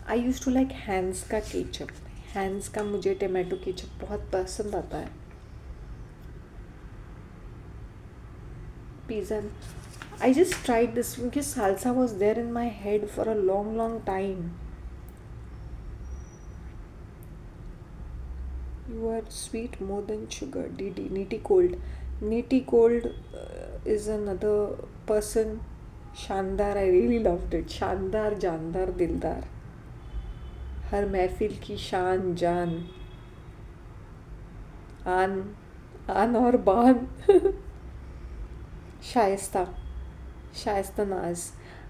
I use to like Heinz का ketchup. Heinz का मुझे tomato ketchup बहुत पसंद आता है. Pizza, I just tried this क्योंकि salsa was there in my head for a long long time. You are sweet more than sugar. DD, Nitty Cold. Nitty Cold is another person. शानदार, I really loved it. शानदार, जानदार, दिलदार. हर महफिल की शान जान. आन आन और बान. शाइस्ता, शाइस्ता नाज.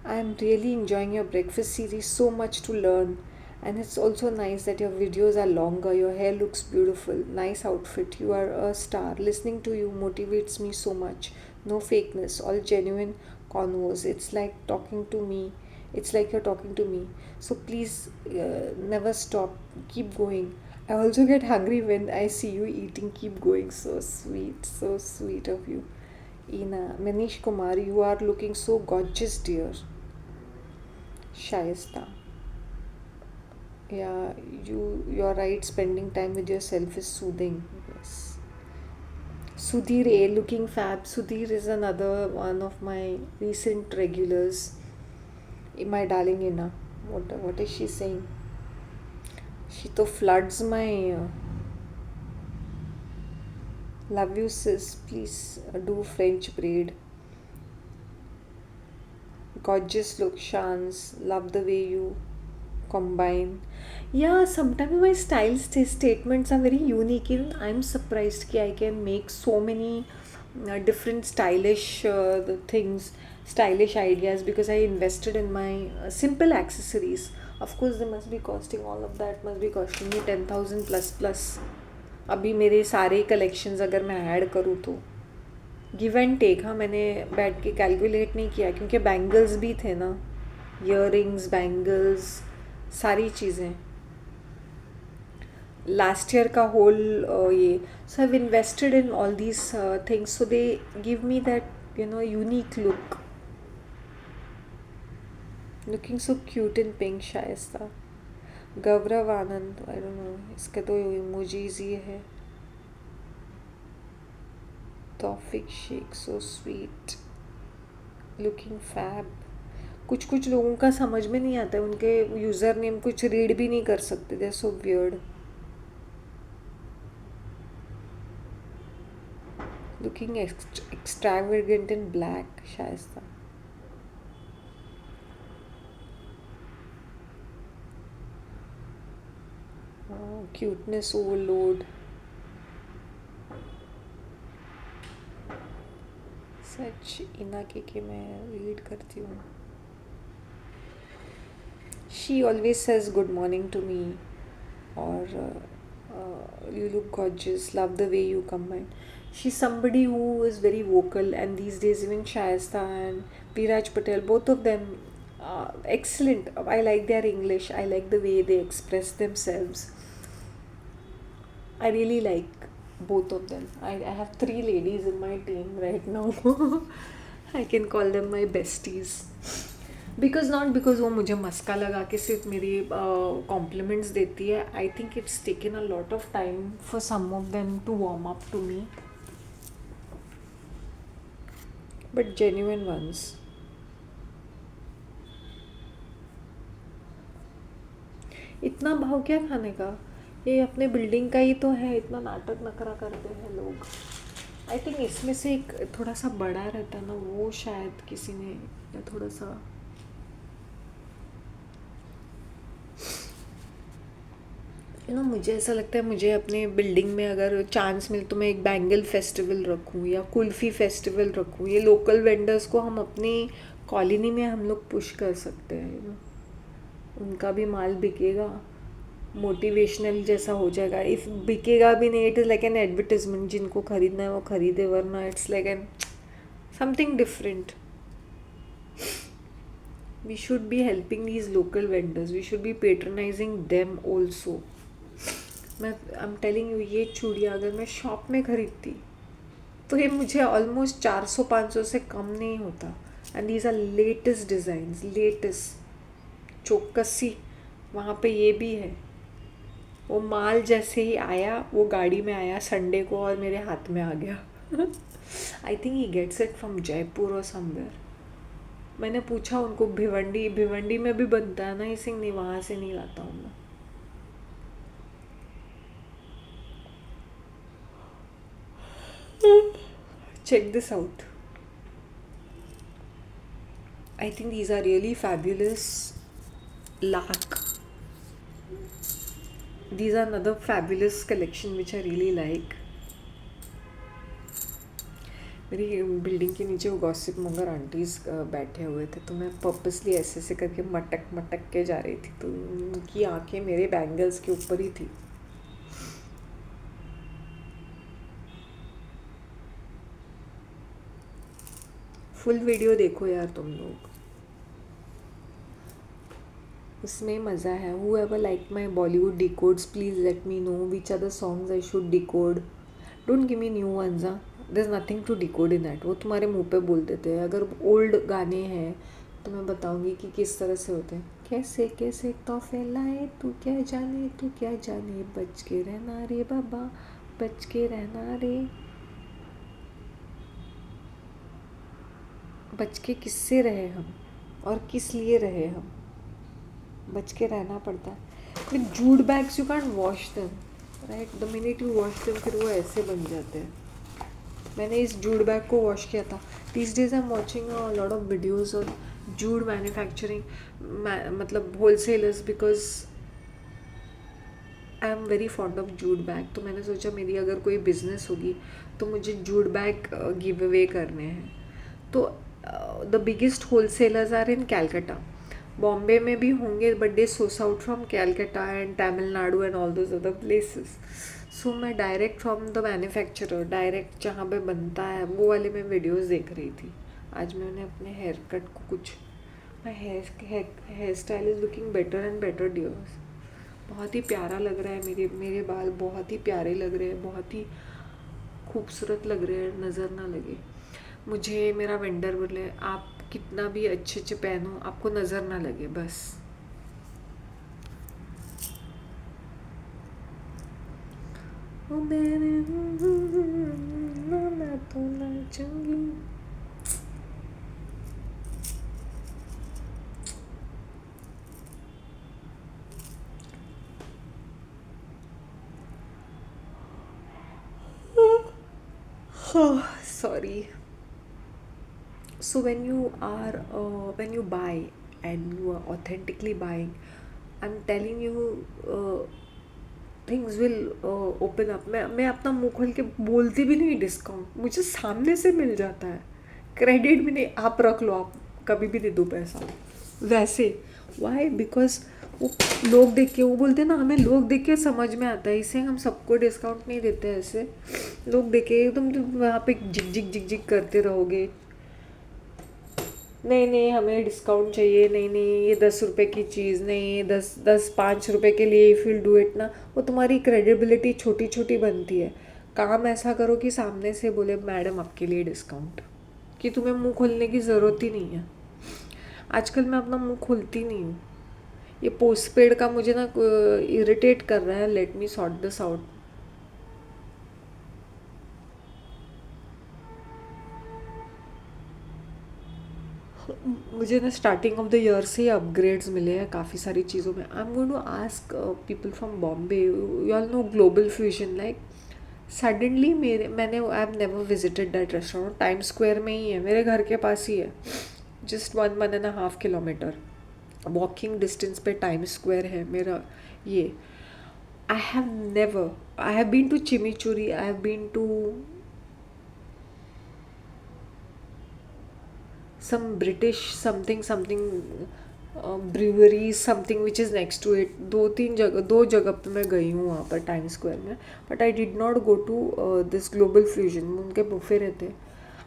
I am really enjoying your breakfast series. So much to learn. And it's also nice that your videos are longer. Your hair looks beautiful. Nice outfit. You are a star. Listening to you motivates me so much. No fakeness. All genuine convos. It's like talking to me. It's like you're talking to me. So please never stop. Keep going. I also get hungry when I see you eating. Keep going. So sweet. So sweet of you. Ina. Manish Kumar, you are looking so gorgeous, dear. Shaista. Yeah, you're right. Spending time with yourself is soothing. Yes. Sudhir A, looking fab. Sudhir is another one of my recent regulars. My darling Ina. What is she saying? She to floods my love you sis. Please do French braid. Gorgeous look, Shans. Love the way you combine. Yeah, sometimes my style statements are very unique. Even I'm surprised that I can make so many different stylish things, stylish ideas, because I invested in my simple accessories. Of course, they must be costing, all of that must be costing me 10,000 plus. अभी मेरे सारे collections अगर मैं add करूँ तो give and take. हाँ, मैंने बैठ के कैलकुलेट नहीं किया क्योंकि बैंगल्स भी थे ना, ईयरिंग्स, बैंगल्स, सारी चीज़ें. लास्ट ईयर का होल ये. So have invested in all these things, so they give me that unique look. Looking so cute in pink. Shaista. Gaurav Anand, I don't know, इसके तो इमोजीज ये है. Taufiq Shaikh, so sweet. Looking fab. कुछ लोगों का समझ में नहीं आता है, उनके यूज़र नेम कुछ रीड भी नहीं कर सकते. They are so weird. Looking extravagant in black. Shaista. Cuteness overload. सच इना के मैं रीड करती हूँ. She always says good morning to me, or you look gorgeous, love the way you combine. She's somebody who is very vocal, and these days even Shaista and Viraj Patel, both of them, excellent. I like their English. I like the way they express themselves. I really like. both of them. I have three ladies in my team right now. I can call them my besties. Because not because वो मुझे मस्का लगा के सिर्फ मेरी compliments देती है. I think it's taken a lot of time for some of them to warm up to me, but genuine ones. इतना भाव क्या खाने का, ये अपने बिल्डिंग का ही तो है. इतना नाटक नखरा करते हैं लोग. आई थिंक इसमें से एक थोड़ा सा बड़ा रहता ना, वो शायद किसी ने या थोड़ा सा मुझे ऐसा लगता है मुझे अपने बिल्डिंग में अगर चांस मिले तो मैं एक बैंगल फेस्टिवल रखूँ या कुल्फ़ी फेस्टिवल रखूँ. ये लोकल वेंडर्स को हम अपनी कॉलोनी में हम लोग पुश कर सकते हैं. उनका भी माल बिकेगा, मोटिवेशनल जैसा हो जाएगा. इफ बिकेगा भी नहीं, it is like an advertisement. जिनको खरीदना है वो खरीदे, वरना it's like an something different. We should be helping these local vendors, we should be patronising them also. मैं आई एम टेलिंग यू, ये चूड़ियाँ अगर मैं शॉप में ख़रीदती तो ये मुझे ऑलमोस्ट 400-500 से कम नहीं होता. And these are latest designs, latest Choksi. वहाँ पे ये भी है. वो माल जैसे ही आया, वो गाड़ी में आया संडे को और मेरे हाथ में आ गया. I think he gets it from Jaipur और समवेयर. मैंने पूछा उनको, भिवंडी में भी बनता है ना ये सिंह? नहीं, वहाँ से नहीं लाता हूँ मैं. Check this out. I think these are really fabulous. Lark. These are another fabulous collection which I really like. मेरी बिल्डिंग के नीचे वो गॉसिप मगर आंटीज बैठे हुए थे, तो मैं पर्पसली ऐसे ऐसे करके मटक के जा रही थी, तो उनकी आंखें मेरे बैंगल्स के ऊपर ही थी. फुल वीडियो देखो यार तुम लोग, उसमें मज़ा है. Whoever like my Bollywood decodes, please let me know which are the songs I should decode. Don't give me new ones. There's nothing to decode in that. वो तुम्हारे मुंह पे बोल देते हैं. अगर ओल्ड गाने हैं तो मैं बताऊंगी कि किस तरह से होते हैं. कैसे कैसे तोहफे लाए तू क्या जाने, बच के रहना रे बाबा, बच के रहना रे. बच के किससे रहे हम और किस लिए रहे हम? बच के रहना पड़ता है. With jute bags you can't wash them, right? The minute you wash them फिर वो ऐसे बन जाते हैं. मैंने इस जूट बैग को वॉश किया था. This days I am watching a lot of videos on jute manufacturing, मतलब wholesalers, because I am very fond of jute bag. तो मैंने सोचा मेरी अगर कोई बिजनेस होगी तो मुझे जूट बैग गिव अवे करने हैं. तो the biggest wholesalers are in Calcutta. Bombay में भी होंगे, but they source out from Calcutta and Tamil Nadu and all those other places. So मैं direct from the manufacturer, direct जहाँ पे बनता है वो वाले में वीडियोस देख रही थी. आज मैंने अपने हेयर कट को कुछ, my hair style is looking better and better dears. बहुत ही प्यारा लग रहा है. मेरे बाल बहुत ही प्यारे लग रहे हैं, बहुत ही खूबसूरत लग रहे हैं, नज़र ना लगे. मुझे मेरा वेंडर बोले आप कितना भी अच्छे पहनो, आपको नज़र ना लगे बस. ओ मेरे मैं तो नाचूंगी. Sorry. So when you buy and you are authentically buying, I'm telling you, things will open up. मैं अपना मुंह खोल के बोलती भी नहीं डिस्काउंट, मुझे सामने से मिल जाता है. क्रेडिट भी नहीं, आप रख लो, आप कभी भी दे दो पैसा वैसे. वाई? बिकॉज वो लोग देख के, वो बोलते हैं ना, हमें लोग देख के समझ में आता है, इससे हम सबको डिस्काउंट नहीं देते. ऐसे लोग देख के तुम वहाँ पे जिग करते रहोगे. नहीं हमें डिस्काउंट चाहिए, नहीं ये 10 रुपये की चीज़ नहीं, 5 रुपये के लिए इफ़ विल डू इट ना. वो तुम्हारी क्रेडिबिलिटी छोटी बनती है. काम ऐसा करो कि सामने से बोले मैडम आपके लिए डिस्काउंट, कि तुम्हें मुंह खोलने की ज़रूरत ही नहीं है। आजकल मैं अपना मुंह खोलती नहीं हूँ। ये पोस्ट पेड का मुझे ना इरिटेट कर रहा है। Let me sort this out. मुझे ना स्टार्टिंग ऑफ द ईयर से ही अपग्रेड्स मिले हैं काफ़ी सारी चीज़ों में। I am going to ask people from Bombay, you all know Global Fusion, like suddenly मैंने I have never visited that restaurant. Time Square में ही है, मेरे घर के पास ही है, जस्ट 1.5 किलोमीटर वॉकिंग डिस्टेंस पे टाइम स्क्वायर है मेरा। ये I have been to Chimichurri, I have been to some British something brewery something which is next to it। दो जगह पे मैं गई हूँ वहाँ पर टाइम स्क्वायर में, but I did not go to this Global Fusion. उनके बुफे रहते।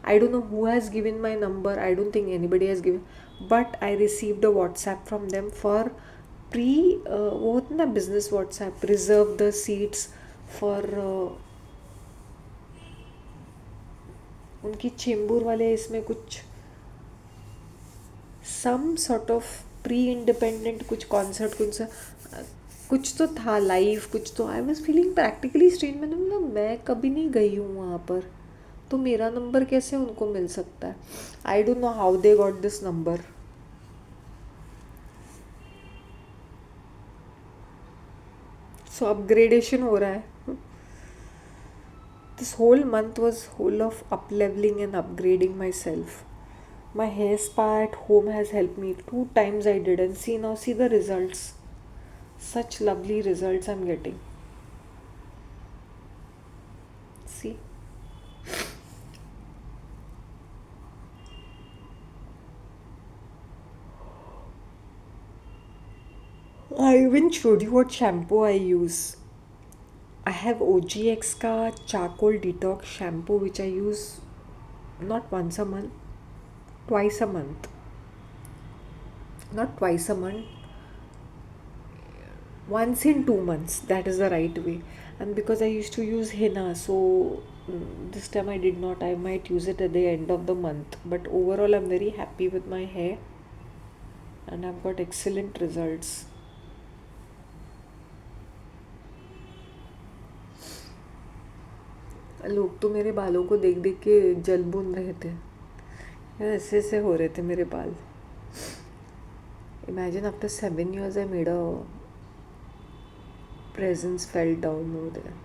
I don't know who has given my number, I don't think anybody has given, but I received a WhatsApp from them for pre वो होता ना business WhatsApp, reserve the seats for उनकी चेंबूर वाले इसमें कुछ some sort of pre independent कुछ concert कुछ तो था लाइव कुछ तो। I was feeling practically strain. मैंने बोला मैं कभी नहीं गई हूँ वहाँ पर, तो मेरा नंबर कैसे उनको मिल सकता है। I don't know how they got this number. So upgradation हो रहा है। This whole month was whole of up leveling and upgrading my self. My hair spa at home has helped me. 2 times I did, and see the results. Such lovely results I'm getting. See. I even showed you what shampoo I use. I have OGX ka charcoal detox shampoo which I use not once a month, twice a month. Not twice a month, once in 2 months. That is the right way. And because I used to use henna, so this time I did not. I might use it at the end of the month, but overall I'm very happy with my hair and I've got excellent results. लोग तो मेरे बालों को देख देख के जल बुन रहे थे, ऐसे ऐसे हो रहे थे मेरे बाल। Imagine after 7 years I made a presence fell down over there.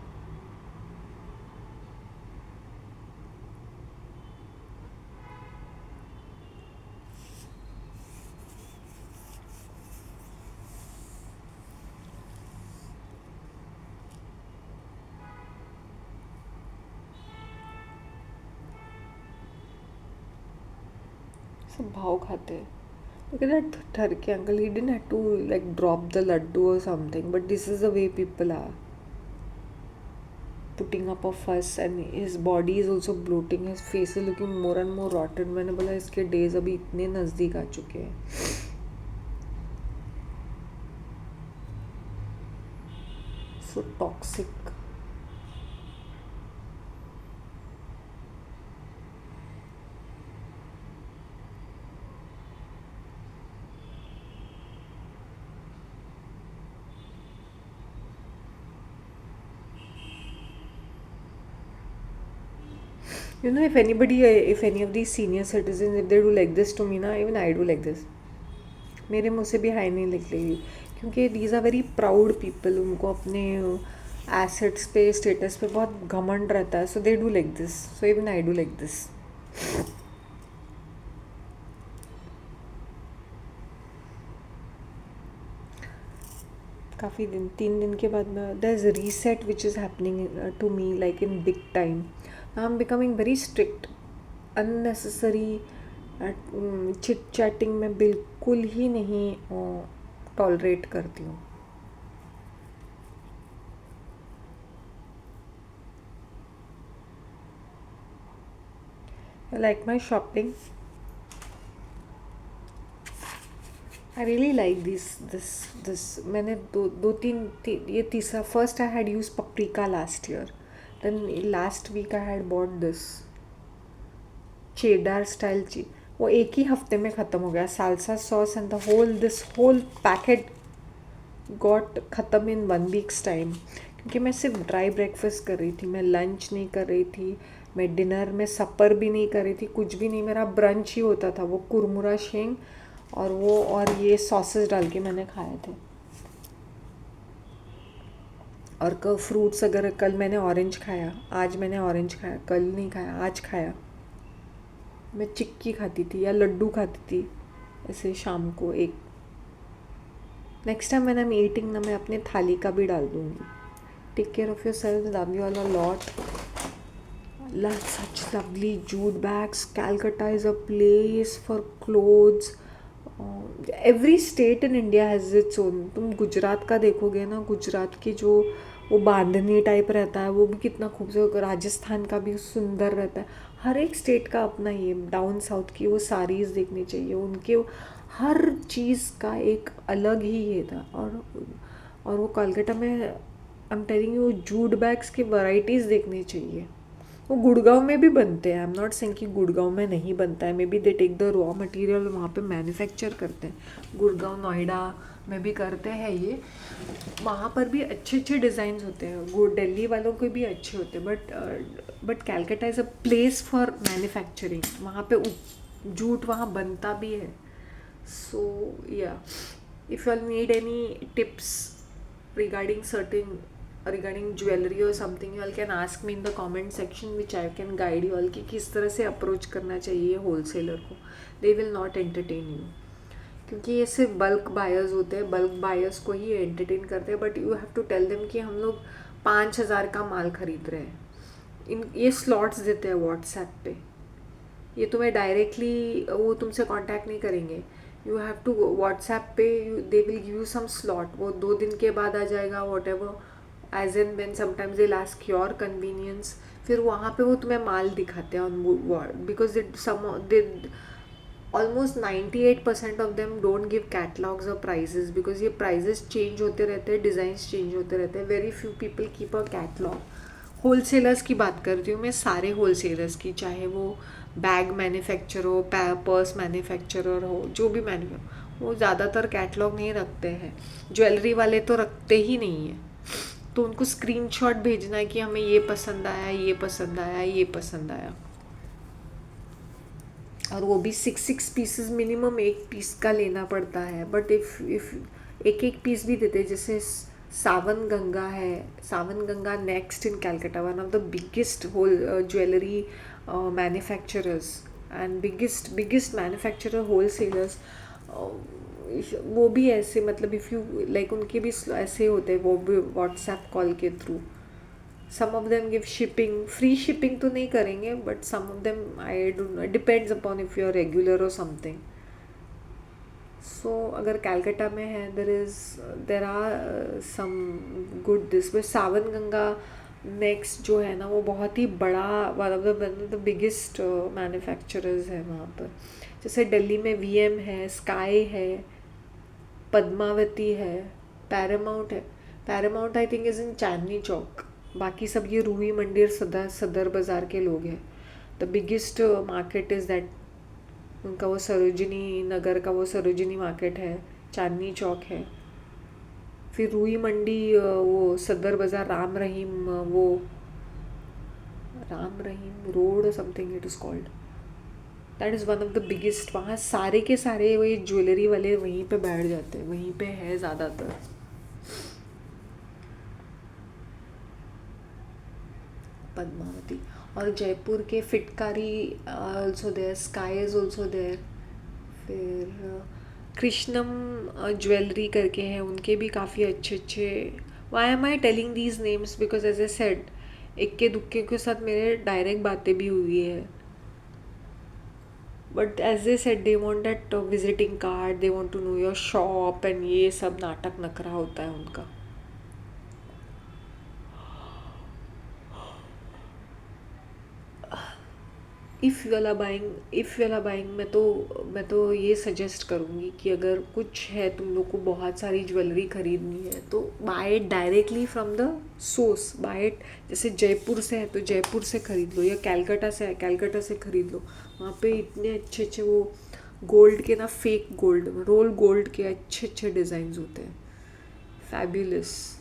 सब भाव खाते हैं। Look at that Turkey uncle. He didn't have to like drop the laddu or something, but this is the way people are putting up a fuss, and his body is also bloating. His face is looking more and more rotten. मैंने बोला इसके days अभी इतने नज़दीक आ चुके हैं। So toxic. You know, if any of these senior citizens, if they do like this to me ना, even I do like this. मेरे मुँह से भी हाई नहीं निकलेगी, क्योंकि these are very proud people. उनको अपने assets पे status पे बहुत घमंड रहता है. So they do like this. So even I do like this. काफ़ी दिन 3 दिन के बाद में there is a reset which is happening to me like in big time. Now I'm becoming very strict. Unnecessary chit chatting में बिल्कुल ही नहीं tolerate करती हूँ. I like my shopping. I really like this मैंने दो तीन ये तीसरा. First I had use paprika last year. Then last week I had bought this cheddar style cheese, वो एक ही हफ्ते में ख़त्म हो गया. Salsa sauce and the whole packet got ख़त्म इन 1 वीक्स टाइम. क्योंकि मैं सिर्फ ड्राई ब्रेकफास्ट कर रही थी, मैं लंच नहीं कर रही थी, मैं डिनर में सपर भी नहीं कर रही थी, कुछ भी नहीं. मेरा ब्रंच ही होता था, वो कुरमुरा शेंग और ये सॉसेस डाल के मैंने खाए थे. और फ्रूट्स, अगर कल मैंने ऑरेंज खाया, आज मैंने ऑरेंज खाया, कल नहीं खाया, आज खाया. मैं चिक्की खाती थी या लड्डू खाती थी ऐसे शाम को एक. Next time when I am eating ना, मैं अपने थाली का भी डाल दूँगी. Take care of your self, love you all a lot. Such lovely jute bags. Calcutta is a place for clothes. Every state in India has its own. तुम गुजरात का देखोगे ना, गुजरात की जो वो बांधनी टाइप रहता है वो भी कितना खूबसूरत. राजस्थान का भी सुंदर रहता है. हर एक स्टेट का अपना ये. डाउन साउथ की वो साड़ीज़ देखनी चाहिए, उनके हर चीज़ का एक अलग ही ये था. और वो कोलकाता में I am telling you, jute bags की वैराइटीज़ देखनी चाहिए. वो गुड़गांव में भी बनते हैं. आई एम नॉट सेइंग कि गुड़गांव में नहीं बनता है. Maybe they take the raw material, वहाँ पे मैन्युफैक्चर करते हैं. गुड़गांव, नोएडा में भी करते हैं ये. वहाँ पर भी अच्छे अच्छे डिज़ाइंस होते हैं. दिल्ली वालों के भी अच्छे होते हैं. But Calcutta is a place for manufacturing. वहाँ पे जूट वहाँ बनता भी है. सो या, if you all need any tips regarding jewelry or something, you all can ask me in the comment section, which I can guide you all कि किस तरह से अप्रोच करना चाहिए होलसेलर को. they will not entertain you, क्योंकि ये सिर्फ बल्क बायर्स होते हैं. बल्क बायर्स को ही एंटरटेन करते हैं. But you have to tell them कि हम लोग 5,000 का माल खरीद रहे हैं. ये स्लॉट्स देते हैं व्हाट्सएप पे. ये तुम्हें डायरेक्टली वो तुमसे कांटेक्ट नहीं करेंगे. यू हैव टू व्हाट्सएप पे, they will give you some slot. वो 2 दिन के बाद आ जाएगा, whatever, as and when. Sometimes they ask your convenience. फिर वहाँ पे वो तुम्हें माल दिखाते हैं because they almost 98% of them don't give catalogues और प्राइजेस, बिकॉज ये प्राइजेस चेंज होते रहते हैं, डिज़ाइंस चेंज होते रहते हैं. Very few people keep a catalogue. Wholesalers की बात करती हूँ मैं, सारे होलसेलर्स की, चाहे वो बैग मैन्युफैक्चर हो, पर्स मैन्युफैक्चरर हो, जो भी वो ज़्यादातर कैटलॉग नहीं रखते हैं. ज्वेलरी वाले तो रखते ही नहीं है. तो उनको स्क्रीनशॉट भेजना है कि हमें ये पसंद आया, ये पसंद आया, ये पसंद आया. और वो भी 6 पीसेस मिनिमम, एक पीस का लेना पड़ता है. बट इफ़ एक पीस भी देते, जैसे सावन गंगा है. Sawan Ganga next in Calcutta, one of the biggest whole jewellery manufacturers and biggest manufacturer wholesalers. वो भी ऐसे, मतलब इफ़ यू लाइक, उनके भी ऐसे होते हैं, वो भी व्हाट्सएप कॉल के through. some of them give shipping, free shipping तो नहीं करेंगे, but some of them I don't know, it depends upon if you are regular or something. So अगर कैलकाटा में है, there are some good this. but Sawan Ganga next जो है ना, वो बहुत ही बड़ा, one of the biggest manufacturers है वहाँ पर. जैसे दिल्ली में VM है, स्काई है, पद्मावती है, पैरामाउंट है. Paramount I think is in Chandni Chowk. बाकी सब ये रूही मंदिर, सदर बाज़ार के लोग हैं. The biggest market is that, उनका वो सरोजिनी नगर का वो सरोजिनी मार्केट है, चांदनी चौक है. फिर रूही मंडी, वो सदर बाज़ार, राम रहीम रोड और something it is called. That is one of the biggest. वहाँ सारे के सारे वही ज्वेलरी वाले वहीं पे बैठ जाते हैं, वहीं पे है ज़्यादातर. पद्मावती. और जयपुर के फिटकारी also there, Sky is also there. फिर कृष्णम ज्वेलरी करके हैं, उनके भी काफ़ी अच्छे अच्छे. Why am I telling these names, because as I said, इक्के दुक्के के साथ मेरे डायरेक्ट बातें भी हुई है. But as I said, they want that visiting card, they want to know your shop, and ये सब नाटक नखरा होता है उनका. इफ़ वाला बाइंग मैं तो ये सजेस्ट करूँगी कि अगर कुछ है, तुम लोग को बहुत सारी ज्वेलरी खरीदनी है तो buy it directly from the source, buy it. जैसे जयपुर से है तो जयपुर से खरीद लो, या कैलकाटा से है कैलकाटा से खरीद लो। वहाँ पे इतने अच्छे अच्छे वो गोल्ड के ना, फेक गोल्ड, रोल गोल्ड के अच्छे अच्छे डिज़ाइंस होते हैं, फैब्यूलस।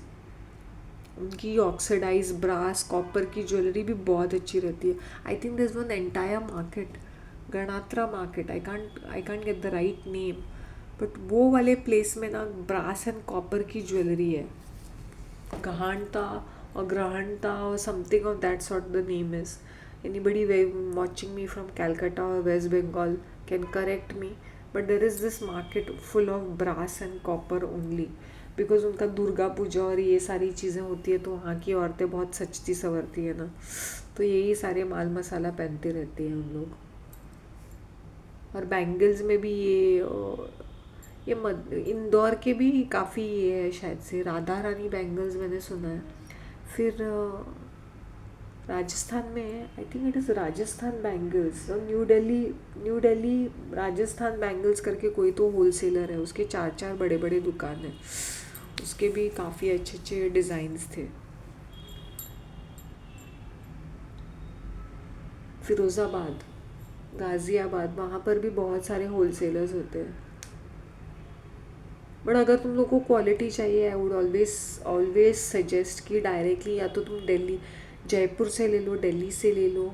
उनकी ऑक्सीडाइज ब्रास कॉपर की ज्वेलरी भी बहुत अच्छी रहती है। I think this one entire market, Ganatra market, I can't get the write name, but वो वाले प्लेस में ना ब्रास एंड कॉपर की ज्वेलरी है, गहानता और ग्रहणता और something of that sort the name is. Anybody watching me from Calcutta or West Bengal can correct me, but there is this market full of brass and copper only, because उनका दुर्गा पूजा और ये सारी चीज़ें होती है तो वहाँ की औरतें बहुत सजती संवरती है ना, तो यही सारे माल मसाला पहनते रहते हैं उन लोग। और बैंगल्स में भी इंदौर के भी काफ़ी ये है, शायद से राधा रानी बैंगल्स मैंने सुना है। फिर राजस्थान में है, I think it is Rajasthan bangles, और न्यू दिल्ली राजस्थान बैंगल्स करके कोई तो होलसेलर है, उसके 4 बड़े बड़े दुकान हैं, उसके भी काफ़ी अच्छे अच्छे डिज़ाइंस थे। फिरोज़ाबाद, गाज़ियाबाद, वहाँ पर भी बहुत सारे होलसेलर्स होते हैं। बट अगर तुम लोग को क्वालिटी चाहिए, आई वुड ऑलवेज सजेस्ट कि डायरेक्टली या तो तुम दिल्ली जयपुर से ले लो, दिल्ली से ले लो,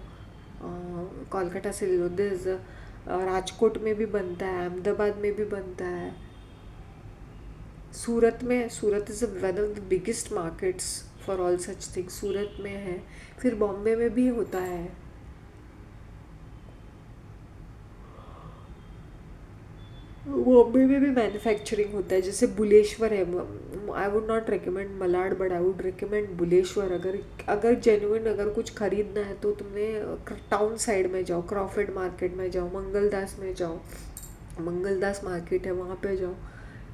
कोलकाता से ले लो। दिस राजकोट में भी बनता है, अहमदाबाद में भी बनता है, Surat is one of the biggest markets for all such things, Surat में है। फिर बॉम्बे में भी होता है। बॉम्बे में भी मैन्युफैक्चरिंग होता है, जैसे बुलेश्वर है। I would not recommend Malad, but I would recommend Bhuleshwar. अगर जेन्युइन अगर कुछ खरीदना है तो तुमने टाउन साइड में जाओ, क्रॉफर्ड मार्केट में जाओ, मंगलदास में जाओ, मंगलदास मार्केट है वहाँ पे जाओ,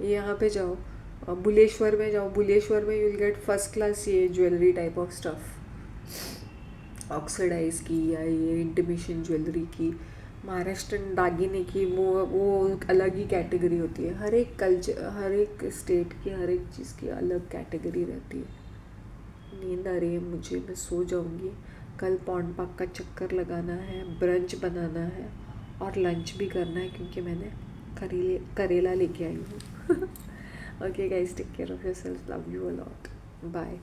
यहाँ पे जाओ, बुलेश्वर में जाओ। बुलेश्वर में you will get first class ये jewellery type of stuff, oxidise की या ये इंटिमेशन ज्वेलरी की, महाराष्ट्रन दागिने की, वो अलग ही कैटेगरी होती है। हर एक कल्चर, हर एक स्टेट की, हर एक चीज़ की अलग कैटेगरी रहती है। नींद आ रही है मुझे, मैं सो जाऊँगी। कल पॉन्ड पार्क का चक्कर लगाना है, ब्रंच बनाना है और लंच भी करना है, क्योंकि मैंने करेला लेके आई हूँ। Okay guys, take care of yourself, love you a lot, bye.